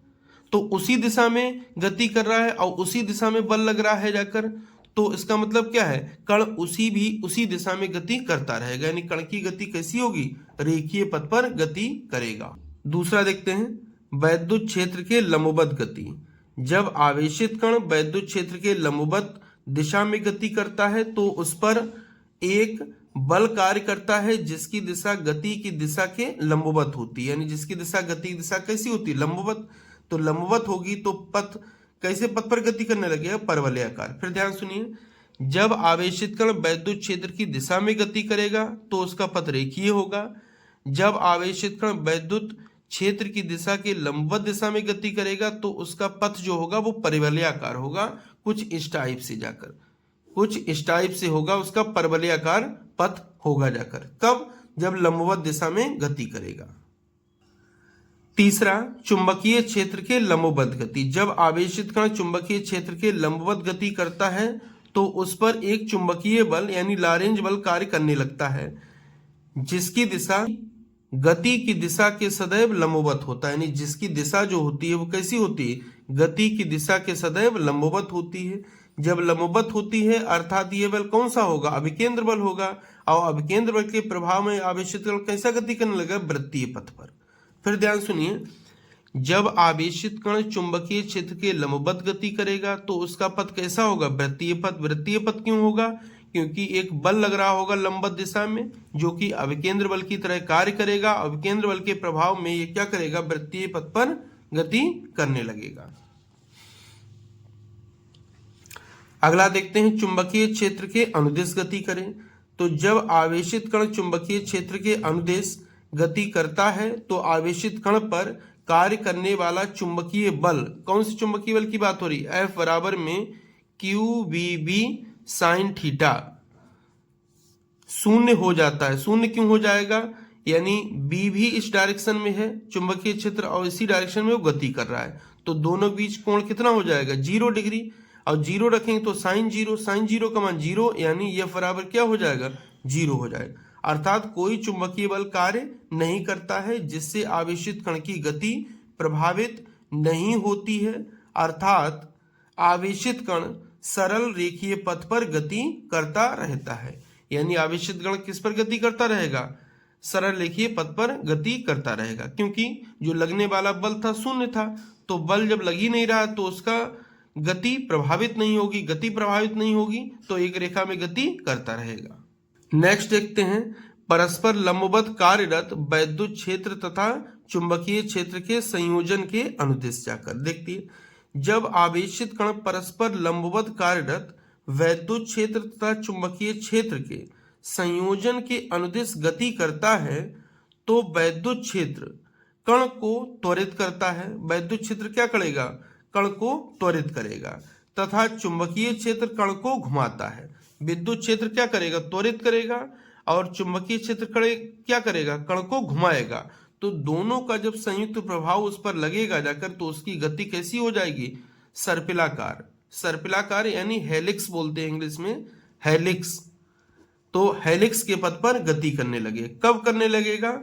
तो उसी दिशा में गति कर रहा है और उसी दिशा में बल लग रहा है जाकर, तो इसका मतलब क्या है, कण उसी दिशा में गति करता रहेगा, यानी कण की गति कैसी होगी, रेखीय पथ पर गति करेगा। दूसरा देखते हैं वैद्युत क्षेत्र के लंबवत गति। जब आवेशित कण वैद्युत क्षेत्र के लंबवत दिशा में गति करता है तो उस पर एक बल कार्य करता है जिसकी दिशा गति की दिशा के लंबवत होती है, यानी जिसकी दिशा गति की दिशा कैसी होती है, लंबवत। तो लंबवत होगी तो पथ कैसे पथ पर गति करने लगेगा, परवलयाकार। फिर ध्यान सुनिए, जब आवेशित कण वैद्युत क्षेत्र की दिशा में गति करेगा तो उसका पथ रेखीय होगा। जब आवेशित कण वैद्युत क्षेत्र की दिशा के लंबवत दिशा में गति करेगा तो उसका पथ जो होगा वो परवलयाकार होगा, कुछ इस टाइप से जाकर, कुछ इस टाइप से होगा, उसका परवलयाकार पथ होगा जाकर। कब, जब लंबवत दिशा में गति करेगा। तीसरा, चुंबकीय क्षेत्र के लंबवत गति। जब आवेशित कण चुंबकीय क्षेत्र के लंबवत गति करता है तो उस पर एक चुंबकीय बल यानी लॉरेंज बल कार्य करने लगता है जिसकी दिशा गति की दिशा के सदैव लंबवत होता है, यानी जिसकी दिशा जो होती है वो कैसी होती है, गति की दिशा के सदैव लंबवत होती है। जब लंबवत होती है अर्थात ये बल कौन सा होगा, अभिकेंद्र बल होगा, और अभिकेंद्र बल के प्रभाव में आवेशित कण कैसा गति करने लगा, वृत्तीय पथ पर। फिर ध्यान सुनिए, जब आवेशित कण चुंबकीय क्षेत्र के लंबवत गति करेगा तो उसका पथ कैसा होगा, वृत्तीय पथ। वृत्तीय पथ क्यों होगा, क्योंकि एक बल लग रहा होगा लंबवत दिशा में जो कि अभिकेंद्र बल की तरह कार्य करेगा। अभिकेंद्र बल के प्रभाव में ये क्या करेगा, वृत्तीय पथ पर गति करने लगेगा। अगला देखते हैं, चुंबकीय क्षेत्र के अनुदिश गति करें। तो जब आवेशित कण चुंबकीय क्षेत्र के अनुदिश गति करता है तो आवेशित कण पर कार्य करने वाला चुंबकीय बल, कौन से चुंबकीय बल की बात हो रही है, F बराबर में QVB साइन थीटा शून्य हो जाता है। शून्य क्यों हो जाएगा, यानी B भी इस डायरेक्शन में है चुंबकीय क्षेत्र और इसी डायरेक्शन में वो गति कर रहा है, तो दोनों बीच कोण कितना हो जाएगा, 0 डिग्री। और 0 रखेंगे तो साइन 0 का मान 0, यानी F बराबर क्या हो जाएगा, 0 हो जाएगा। अर्थात कोई चुंबकीय बल कार्य नहीं करता है जिससे आवेशित कण की गति प्रभावित नहीं होती है, अर्थात आवेशित कण सरल रेखीय पथ पर गति करता रहता है। यानी आवेशित कण किस पर गति करता रहेगा, सरल रेखीय पथ पर गति करता रहेगा, क्योंकि जो लगने वाला बल था शून्य था, तो बल जब लग ही नहीं रहा तो उसका गति प्रभावित नहीं होगी। गति प्रभावित नहीं होगी तो एक रेखा में गति करता रहेगा। नेक्स्ट देखते हैं, परस्पर लंबवत कार्यरत वैद्युत क्षेत्र तथा चुंबकीय क्षेत्र के संयोजन के अनुदिश जाकर। देखिए, जब आवेशित कण परस्पर लंबवत कार्यरत वैद्युत क्षेत्र तथा चुंबकीय क्षेत्र के संयोजन के अनुदिश गति करता है तो वैद्युत क्षेत्र कण को त्वरित करता है। वैद्युत क्षेत्र क्या करेगा, कण को त्वरित करेगा, तथा चुंबकीय क्षेत्र कण को घुमाता है। विद्युत क्षेत्र क्या करेगा, त्वरित करेगा, और चुंबकीय क्षेत्र क्या करेगा, कण को घुमाएगा। तो दोनों का जब संयुक्त प्रभाव उस पर लगेगा जाकर तो उसकी गति कैसी हो जाएगी, सर्पिलाकार। सर्पिलाकार यानी हेलिक्स बोलते हैं इंग्लिश में, हेलिक्स। तो हेलिक्स के पथ पर गति करने लगे। कब करने लगेगा,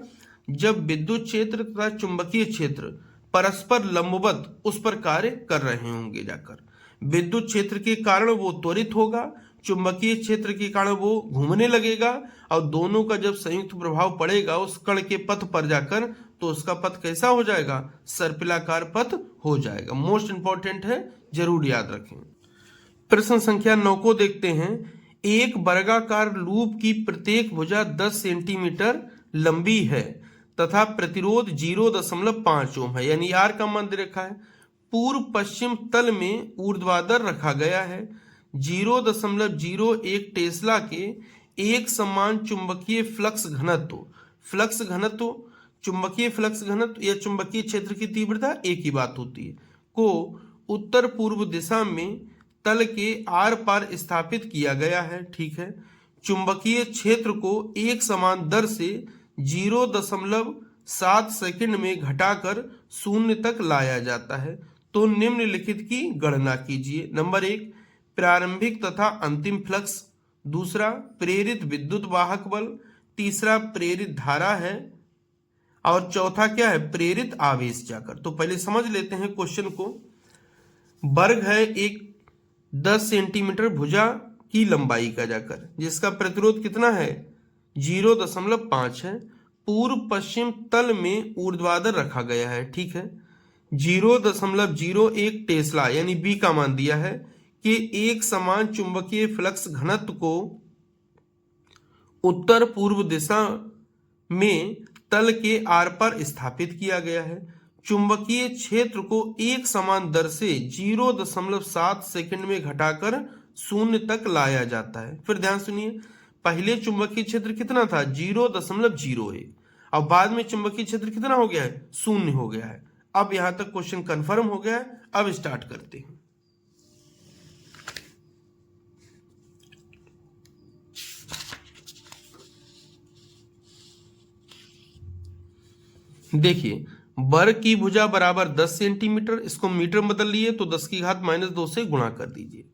जब विद्युत क्षेत्र तथा चुंबकीय क्षेत्र परस्पर लंबवत उस पर कार्य कर रहे होंगे जाकर। विद्युत क्षेत्र के कारण वो त्वरित होगा, चुंबकीय क्षेत्र के कारण वो घूमने लगेगा, और दोनों का जब संयुक्त प्रभाव पड़ेगा उस कण के पथ पर जाकर तो उसका पथ कैसा हो जाएगा, सर्पिलाकार पथ हो जाएगा। मोस्ट इंपॉर्टेंट है, जरूर याद रखें। प्रश्न संख्या 9 को देखते हैं। एक वर्गाकार लूप की प्रत्येक भुजा 10 सेंटीमीटर लंबी है तथा प्रतिरोध 0.5 ओम है, यानी आर का मान दे रखा है। पूर्व पश्चिम तल में ऊर्ध्वाधर रखा गया है। 0.01 टेस्ला के एक समान चुंबकीय फ्लक्स घनत्व, चुंबकीय फ्लक्स घनत्व या चुंबकीय क्षेत्र की तीव्रता एक ही बात होती है, को उत्तर पूर्व दिशा में तल के आर पार स्थापित किया गया है। ठीक है, चुंबकीय क्षेत्र को एक समान दर से 0.7 सेकंड में घटाकर 0 तक लाया जाता है। तो निम्नलिखित की गणना कीजिए। नंबर 1, प्रारंभिक तथा अंतिम फ्लक्स। दूसरा, प्रेरित विद्युत वाहक बल। तीसरा, प्रेरित धारा है, और चौथा क्या है, प्रेरित आवेश जाकर। तो पहले समझ लेते हैं क्वेश्चन को। वर्ग है एक 10 सेंटीमीटर भुजा की लंबाई का जाकर, जिसका प्रतिरोध कितना है, 0.5 है। पूर्व पश्चिम तल में ऊर्ध्वाधर रखा गया है। ठीक है, 0.01 टेस्ला यानी बी का मान दिया है कि एक समान चुंबकीय फ्लक्स घनत्व को उत्तर पूर्व दिशा में तल के आर पर स्थापित किया गया है। चुंबकीय क्षेत्र को एक समान दर से 0.7 सेकंड में घटाकर 0 तक लाया जाता है। फिर ध्यान सुनिए, पहले चुंबकीय क्षेत्र कितना था 0.01, अब बाद में चुंबकीय क्षेत्र कितना हो गया है 0 हो गया है। अब यहां तक क्वेश्चन कंफर्म हो गया है। अब स्टार्ट करते हैं। देखिए, वर्ग की भुजा बराबर 10 सेंटीमीटर, इसको मीटर में बदल लिए तो 10 की घात -2 से गुणा कर दीजिए।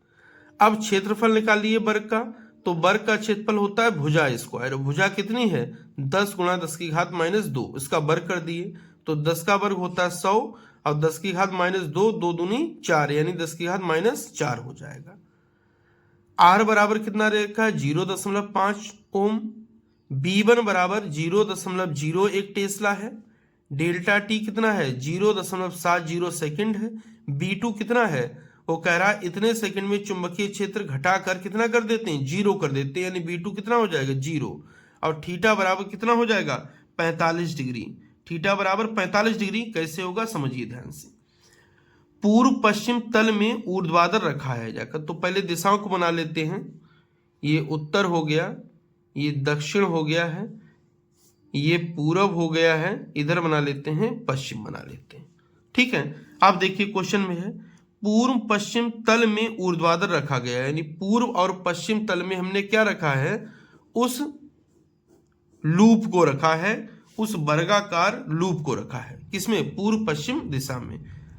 अब क्षेत्रफल निकालिए वर्ग का, तो वर्ग का क्षेत्रफल होता है भुजा स्क्वायर। भुजा कितनी है 10 गुणा 10 की घात -2, इसका वर्ग कर दिए तो 10 का वर्ग होता है 100 और 10 की घात -2, 2 दूनी 4 यानी 10 की घात -4 हो जाएगा। आर बराबर कितना रखा है 0.5 ओम। B1 बराबर 0.01 टेस्ला है। डेल्टा टी कितना है 0.70 सेकंड है। B2 कितना है, वो कह रहा है इतने सेकंड में चुंबकीय क्षेत्र घटाकर कितना कर देते हैं 0 कर देते हैं, यानी B2 कितना हो जाएगा 0। और थीटा बराबर कितना हो जाएगा 45 डिग्री। थीटा बराबर 45 डिग्री कैसे होगा समझिए ध्यान से। पूर्व पश्चिम तल में ऊर्ध्वाधर रखा है जाकर, तो पहले दिशाओं को बना लेते हैं। ये उत्तर हो गया, ये दक्षिण हो गया है, ये पूरब हो गया है, इधर बना लेते हैं पश्चिम बना लेते हैं। ठीक है, आप देखिए क्वेश्चन में है पूर्व पश्चिम तल में ऊर्ध्वाधर रखा गया है, यानी पूर्व और पश्चिम तल में हमने क्या रखा है उस लूप को रखा है, उस वर्गाकार लूप को रखा है। किसमें पूर्व पश्चिम दिशा में।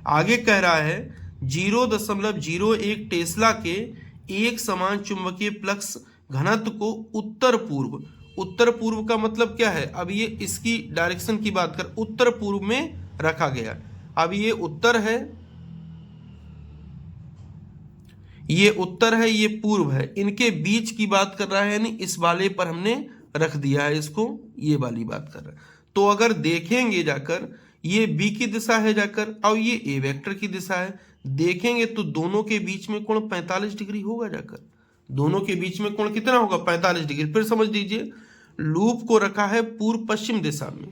आगे कह रहा है 0.01 टेस्ला के एक समान चुंबकीय फ्लक्स घनत्व को उत्तर पूर्व, उत्तर पूर्व का मतलब क्या है, अब ये इसकी डायरेक्शन की बात कर उत्तर पूर्व में रखा गया। अब ये उत्तर है, ये उत्तर है, ये पूर्व है, इनके बीच की बात कर रहा है, यानी इस वाले पर हमने रख दिया है इसको, ये वाली बात कर रहा है। तो अगर देखेंगे जाकर ये बी की दिशा है जाकर और ये ए वेक्टर की दिशा है, देखेंगे तो दोनों के बीच में कोण 45 डिग्री होगा जाकर, दोनों के बीच में कोण कितना होगा 45 डिग्री। फिर समझ लीजिए लूप को रखा है पूर्व पश्चिम दिशा में,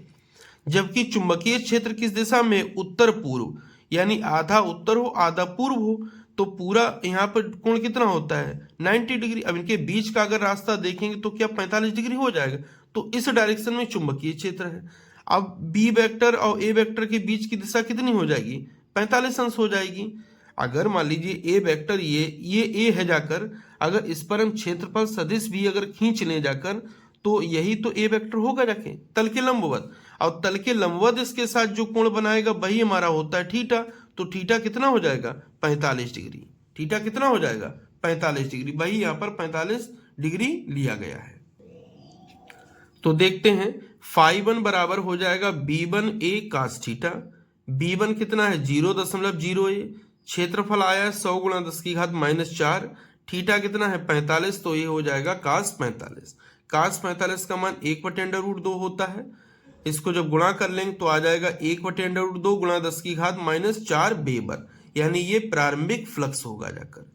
जबकि चुंबकीय क्षेत्र किस दिशा में उत्तर पूर्व, यानी आधा उत्तर हो आधा पूर्व हो, तो पूरा यहाँ पर कोण कितना होता है 90 डिग्री। अब इनके बीच का अगर रास्ता देखेंगे तो क्या 45 डिग्री हो जाएगा, तो इस डायरेक्शन में चुंबकीय क्षेत्र है। अब बी वेक्टर और ए वेक्टर के बीच की दिशा कितनी हो जाएगी 45 अंश हो जाएगी। अगर मान लीजिए ए वेक्टर ये ए है जाकर, अगर इस पर हम क्षेत्रफल सदिश भी अगर खींच लें जाकर, तो यही तो ए वेक्टर होगा जाके तल के लंबवत, और तल के लंबवत इसके साथ जो कोण बनाएगा वही हमारा होता है थीटा। तो थीटा कितना हो जाएगा 45 डिग्री। थीटा कितना हो जाएगा 45 डिग्री, वही यहाँ पर 45 डिग्री लिया गया है। तो देखते हैं φ1 बराबर हो जाएगा B1 A cos theta. B1 कितना है 0.08, क्षेत्रफल आया 100 गुणा 10 की घात -4, थीटा कितना है 45, तो ये हो जाएगा cos 45। cos 45 का मान 1/√2 होता है, इसको जब गुणा कर लेंगे तो आ जाएगा 1/√2 गुणा 10 की घात -4 वेबर, यानी ये प्रारंभिक फ्लक्स होगा जाकर।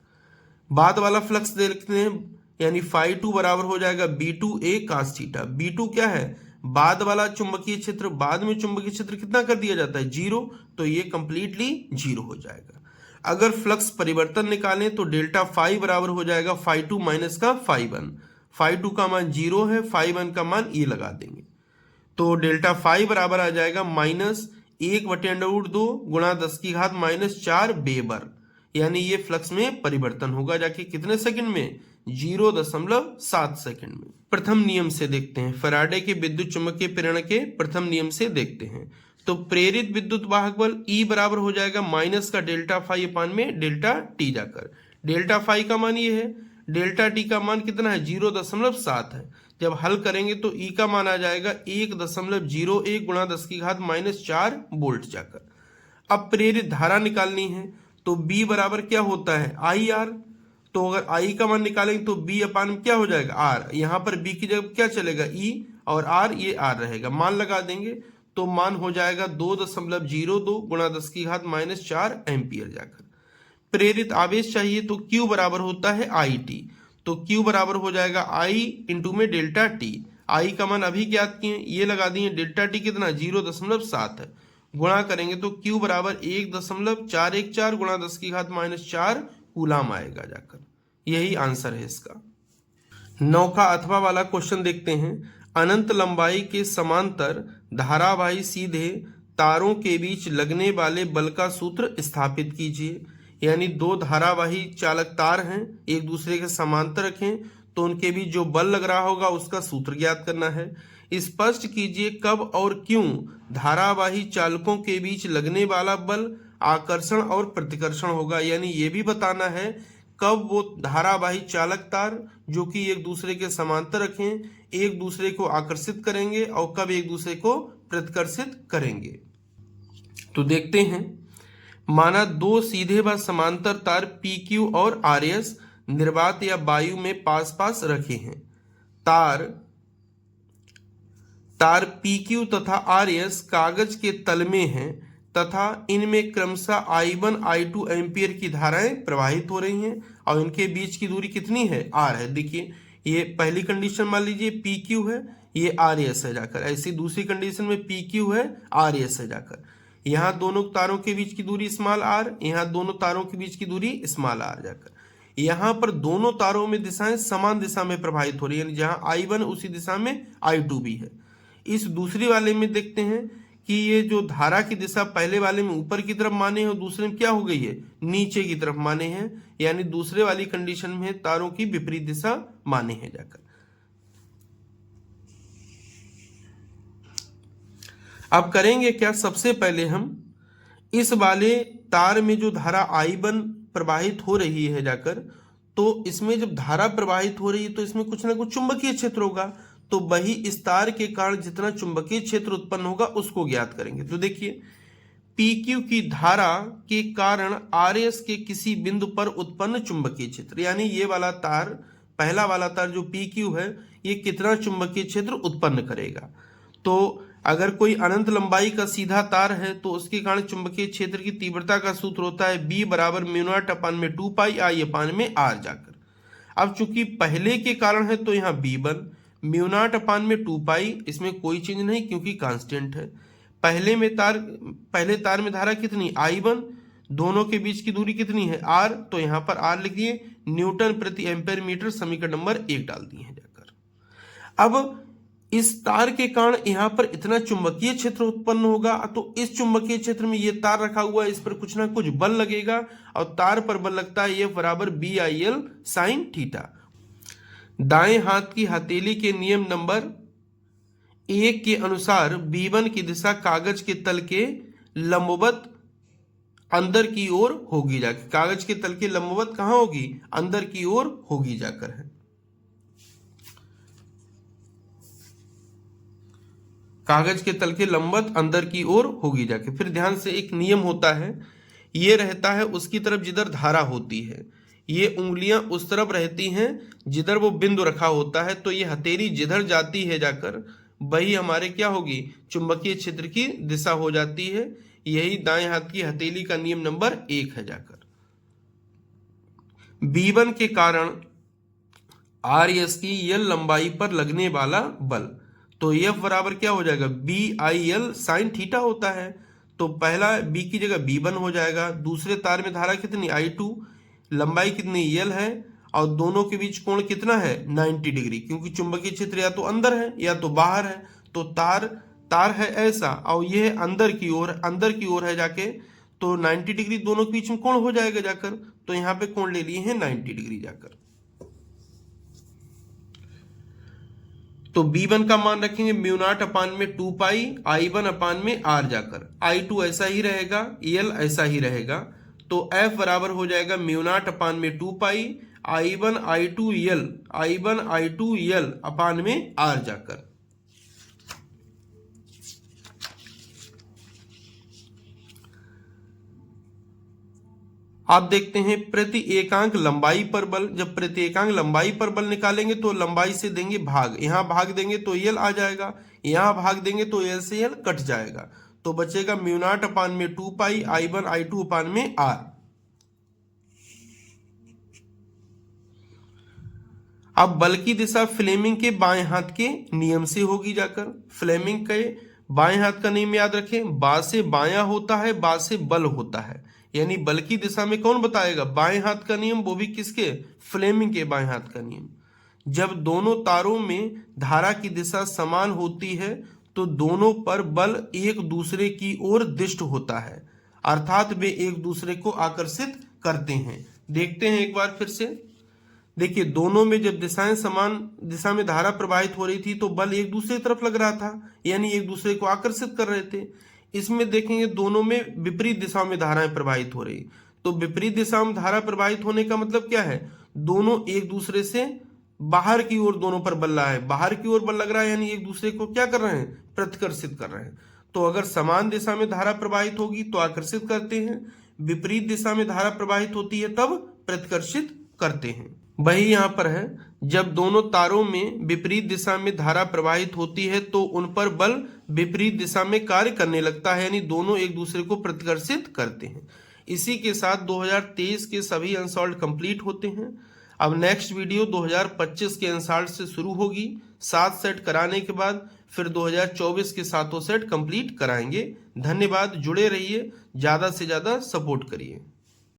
बाद वाला फ्लक्स देखते हैं, यानी φ2 बराबर हो जाएगा B2 A cos theta. B2 क्या है बाद वाला चुंबकीय क्षेत्र, बाद में चुंबकीय क्षेत्र कितना कर दिया जाता है 0, तो ये कंप्लीटली 0 हो जाएगा। अगर फ्लक्स परिवर्तन निकालें तो डेल्टा फाई बराबर हो जाएगा φ2 माइनस का φ1। φ2 का मान 0 है, φ1 का मान ये लगा देंगे, तो डेल्टा फाई बराबर आ जाएगा -1/√2 गुणा 10 की घात -4 वेबर, यानी ये फ्लक्स में परिवर्तन होगा जाके कितने सेकंड में 0.7 सेकंड में। प्रथम नियम से देखते हैं, फैराडे के विद्युत चुंबकीय प्रेरण के प्रथम नियम से देखते हैं। तो प्रेरित विद्युत वाहक बल E बराबर हो जाएगा माइनस का डेल्टा फाई अपान में डेल्टा टी जाकर। डेल्टा फाई का मान ये है, डेल्टा टी का मान कितना है 0.7 है। जब हल करेंगे तो E का मान आ जाएगा 1.01 गुणा 10 की घात -4 वोल्ट जाकर। अब प्रेरित धारा निकालनी है, तो B बराबर क्या होता है IR, तो अगर I का मान निकालेंगे तो B अपान में क्या हो जाएगा R, यहाँ पर B की जगह क्या चलेगा E और R, ये R रहेगा, मान लगा देंगे तो मान हो जाएगा 2.02 गुणा 10 की घात -4 एम्पियर जाकर। प्रेरित आवेश चाहिए तो Q बराबर होता है आई टी, तो Q बराबर हो जाएगा I इंटू में डेल्टा टी। I का मान अभी ज्ञात किए, ये लगा दिए, डेल्टा टी कितना 0.7 है, गुणा करेंगे तो Q बराबर 1.414 गुणा 10⁻⁻⁴ कूलाम आएगा जाकर। यही आंसर है इसका। 9 का अथवा वाला क्वेश्चन देखते हैं। अनंत लंबाई के समांतर धारावाही सीधे तारों के बीच लगने वाले बल का सूत्र स्थापित कीजिए। यानी दो धारावाही चालक तार हैं, एक दूसरे के समांतर रखें तो उनके बीच जो बल लग रहा होगा उसका सूत्र ज्ञात करना है। स्पष्ट कीजिए कब और क्यों धारावाही चालकों के बीच लगने वाला बल आकर्षण और प्रतिकर्षण होगा। यानी ये भी बताना है कब वो धारावाही चालक तार जो कि एक दूसरे के समांतर रखें एक दूसरे को आकर्षित करेंगे और कब एक दूसरे को प्रतिकर्षित करेंगे। तो देखते हैं, माना दो सीधे व समांतर तार PQ और RS निर्वात या वायु में पास पास रखे हैं। तार PQ तथा RS कागज के तल में हैं तथा इनमें क्रमशः I1 I2 एम्पियर की धाराएं प्रवाहित हो रही हैं और इनके बीच की दूरी कितनी है, R है। देखिए ये पहली कंडीशन मान लीजिए PQ है, ये RS है जाकर, ऐसी दूसरी कंडीशन में PQ है RS है जाकर। यहाँ दोनों तारों के बीच की दूरी स्मॉल r, यहाँ दोनों तारों के बीच की दूरी स्मॉल r जाकर। यहाँ पर दोनों तारों में दिशाएं समान दिशा में प्रभावित हो रही है, यानी जहाँ I1 उसी दिशा में I2 भी है। इस दूसरी वाले में देखते हैं कि ये जो धारा की दिशा पहले वाले में ऊपर की तरफ माने हैं और दूसरे में क्या हो गई है, नीचे की तरफ माने हैं। यानी दूसरे वाली कंडीशन में तारों की विपरीत दिशा माने हैं जाकर। अब करेंगे क्या, सबसे पहले हम इस वाले तार में जो धारा I1 प्रवाहित हो रही है जाकर, तो इसमें जब धारा प्रवाहित हो रही है तो इसमें कुछ ना कुछ चुंबकीय क्षेत्र होगा, तो वही इस तार के कारण जितना चुंबकीय क्षेत्र उत्पन्न होगा उसको ज्ञात करेंगे। तो देखिए PQ की धारा के कारण RS के किसी बिंदु पर उत्पन्न चुंबकीय क्षेत्र, यानी ये वाला तार, पहला वाला तार जो PQ है, ये कितना चुंबकीय क्षेत्र उत्पन्न करेगा। तो अगर कोई अनंत लंबाई का सीधा तार है तो उसके कारण चुंबकीय क्षेत्र की तीव्रता का सूत्र होता है B बराबर μ0/2 पाई I/r जाकर। अब चूंकि पहले के कारण है तो यहाँ B1 μ0/2 पाई, इसमें कोई चेंज नहीं क्योंकि कांस्टेंट है। पहले तार में धारा कितनी I1, दोनों के बीच की दूरी कितनी है R, तो यहाँ पर R लिख दिए, न्यूटन प्रति एम्पेयर मीटर, समीकरण नंबर 1 डाल दिए हैं जाकर। अब इस तार के कारण यहाँ पर इतना चुंबकीय क्षेत्र उत्पन्न होगा, तो इस चुंबकीय क्षेत्र में ये तार रखा हुआ है, इस पर कुछ ना कुछ बल लगेगा और तार पर बल लगता है F बराबर BIL साइन थीटा। दाएं हाथ की हथेली के नियम नंबर 1 के अनुसार B1 की दिशा कागज के तल के लंबवत अंदर की ओर होगी जाकर। कागज के तल के लंबवत कहाँ होगी, अंदर की ओर होगी जाकर है। कागज के तल के लंबवत अंदर की ओर होगी जाके। फिर ध्यान से एक नियम होता है, ये रहता है उसकी तरफ जिधर धारा होती है, ये उंगलियां उस तरफ रहती हैं जिधर वो बिंदु रखा होता है, तो ये हथेली जिधर जाती है जाकर वही हमारे क्या होगी, चुंबकीय क्षेत्र की दिशा हो जाती है। यही दाएं हाथ की हथेली का नियम नंबर 1 है जाकर। B1 के कारण RS की यल लंबाई पर लगने वाला बल, तो F बराबर क्या हो जाएगा, BIL साइन थीटा होता है, तो पहला B की जगह B1 हो जाएगा। दूसरे तार में धारा कितनी I2, लंबाई कितनी L है और दोनों के बीच कोण कितना है 90 डिग्री, क्योंकि चुंबकीय क्षेत्र या तो अंदर है या तो बाहर है। तो तार है ऐसा और यह अंदर की ओर है जाके, तो 90 डिग्री दोनों के बीच में कोण हो जाएगा जाकर। तो यहाँ पे कोण ले लिए हैं 90 डिग्री जाकर। तो B1 का मान रखेंगे μ0/2 पाई I1/r जाकर। I2 ऐसा ही रहेगा, L ऐसा ही रहेगा, तो F बराबर हो जाएगा μ0/2 पाई I1I2L जाकर। आप देखते हैं प्रति एकांक लंबाई पर बल। जब प्रति एकांक लंबाई पर बल निकालेंगे तो लंबाई से देंगे भाग, यहाँ भाग देंगे तो L आ जाएगा, यहाँ भाग देंगे तो L से L कट जाएगा, तो बचेगा μ0/2 पाई I1I2/r। अब बल की दिशा फ्लेमिंग के बाएं हाथ के नियम से होगी जाकर। फ्लेमिंग के बाएं हाथ का नियम याद रखें, बा से बायां होता है, बा से बल होता है। यानी बल की दिशा में कौन बताएगा? बाएं हाथ का नियम, वो भी किसके? फ्लेमिंग के बाएं हाथ का नियम। जब दोनों तारों में धारा की दिशा समान होती है तो दोनों पर बल एक दूसरे की ओर दिष्ट होता है, अर्थात वे एक दूसरे को आकर्षित करते हैं। देखते हैं एक बार फिर से। देखिए, दोनों में जब दिशाएं समान दिशा में धारा प्रवाहित हो रही थी तो बल एक दूसरे की तरफ लग रहा था, यानी एक दूसरे को आकर्षित कर रहे थे। इसमें देखेंगे दोनों में विपरीत दिशा में धाराएं प्रवाहित हो रही, तो विपरीत दिशा में धारा प्रवाहित होने का मतलब क्या है? दोनों एक दूसरे से बाहर की ओर दोनों पर बल रहा है, बाहर की ओर बल लग रहा है, यानी एक दूसरे को क्या कर रहे हैं? प्रतिकर्षित कर रहे हैं। तो अगर समान दिशा में धारा प्रवाहित होगी तो आकर्षित करते हैं, विपरीत दिशा में धारा प्रवाहित होती है तब प्रतिकर्षित करते हैं। वही यहाँ पर है, जब दोनों तारों में विपरीत दिशा में धारा प्रवाहित होती है तो उन पर बल विपरीत दिशा में कार्य करने लगता है, यानी दोनों एक दूसरे को प्रतिकर्षित करते हैं। इसी के साथ 2023 के सभी अनसॉल्व्ड कंप्लीट होते हैं। अब नेक्स्ट वीडियो 2025 के अनसॉल्व्ड से शुरू होगी। 7 सेट कराने के बाद फिर 2024 के 7 सेट कंप्लीट कराएंगे। धन्यवाद, जुड़े रहिए, ज़्यादा से ज़्यादा सपोर्ट करिए।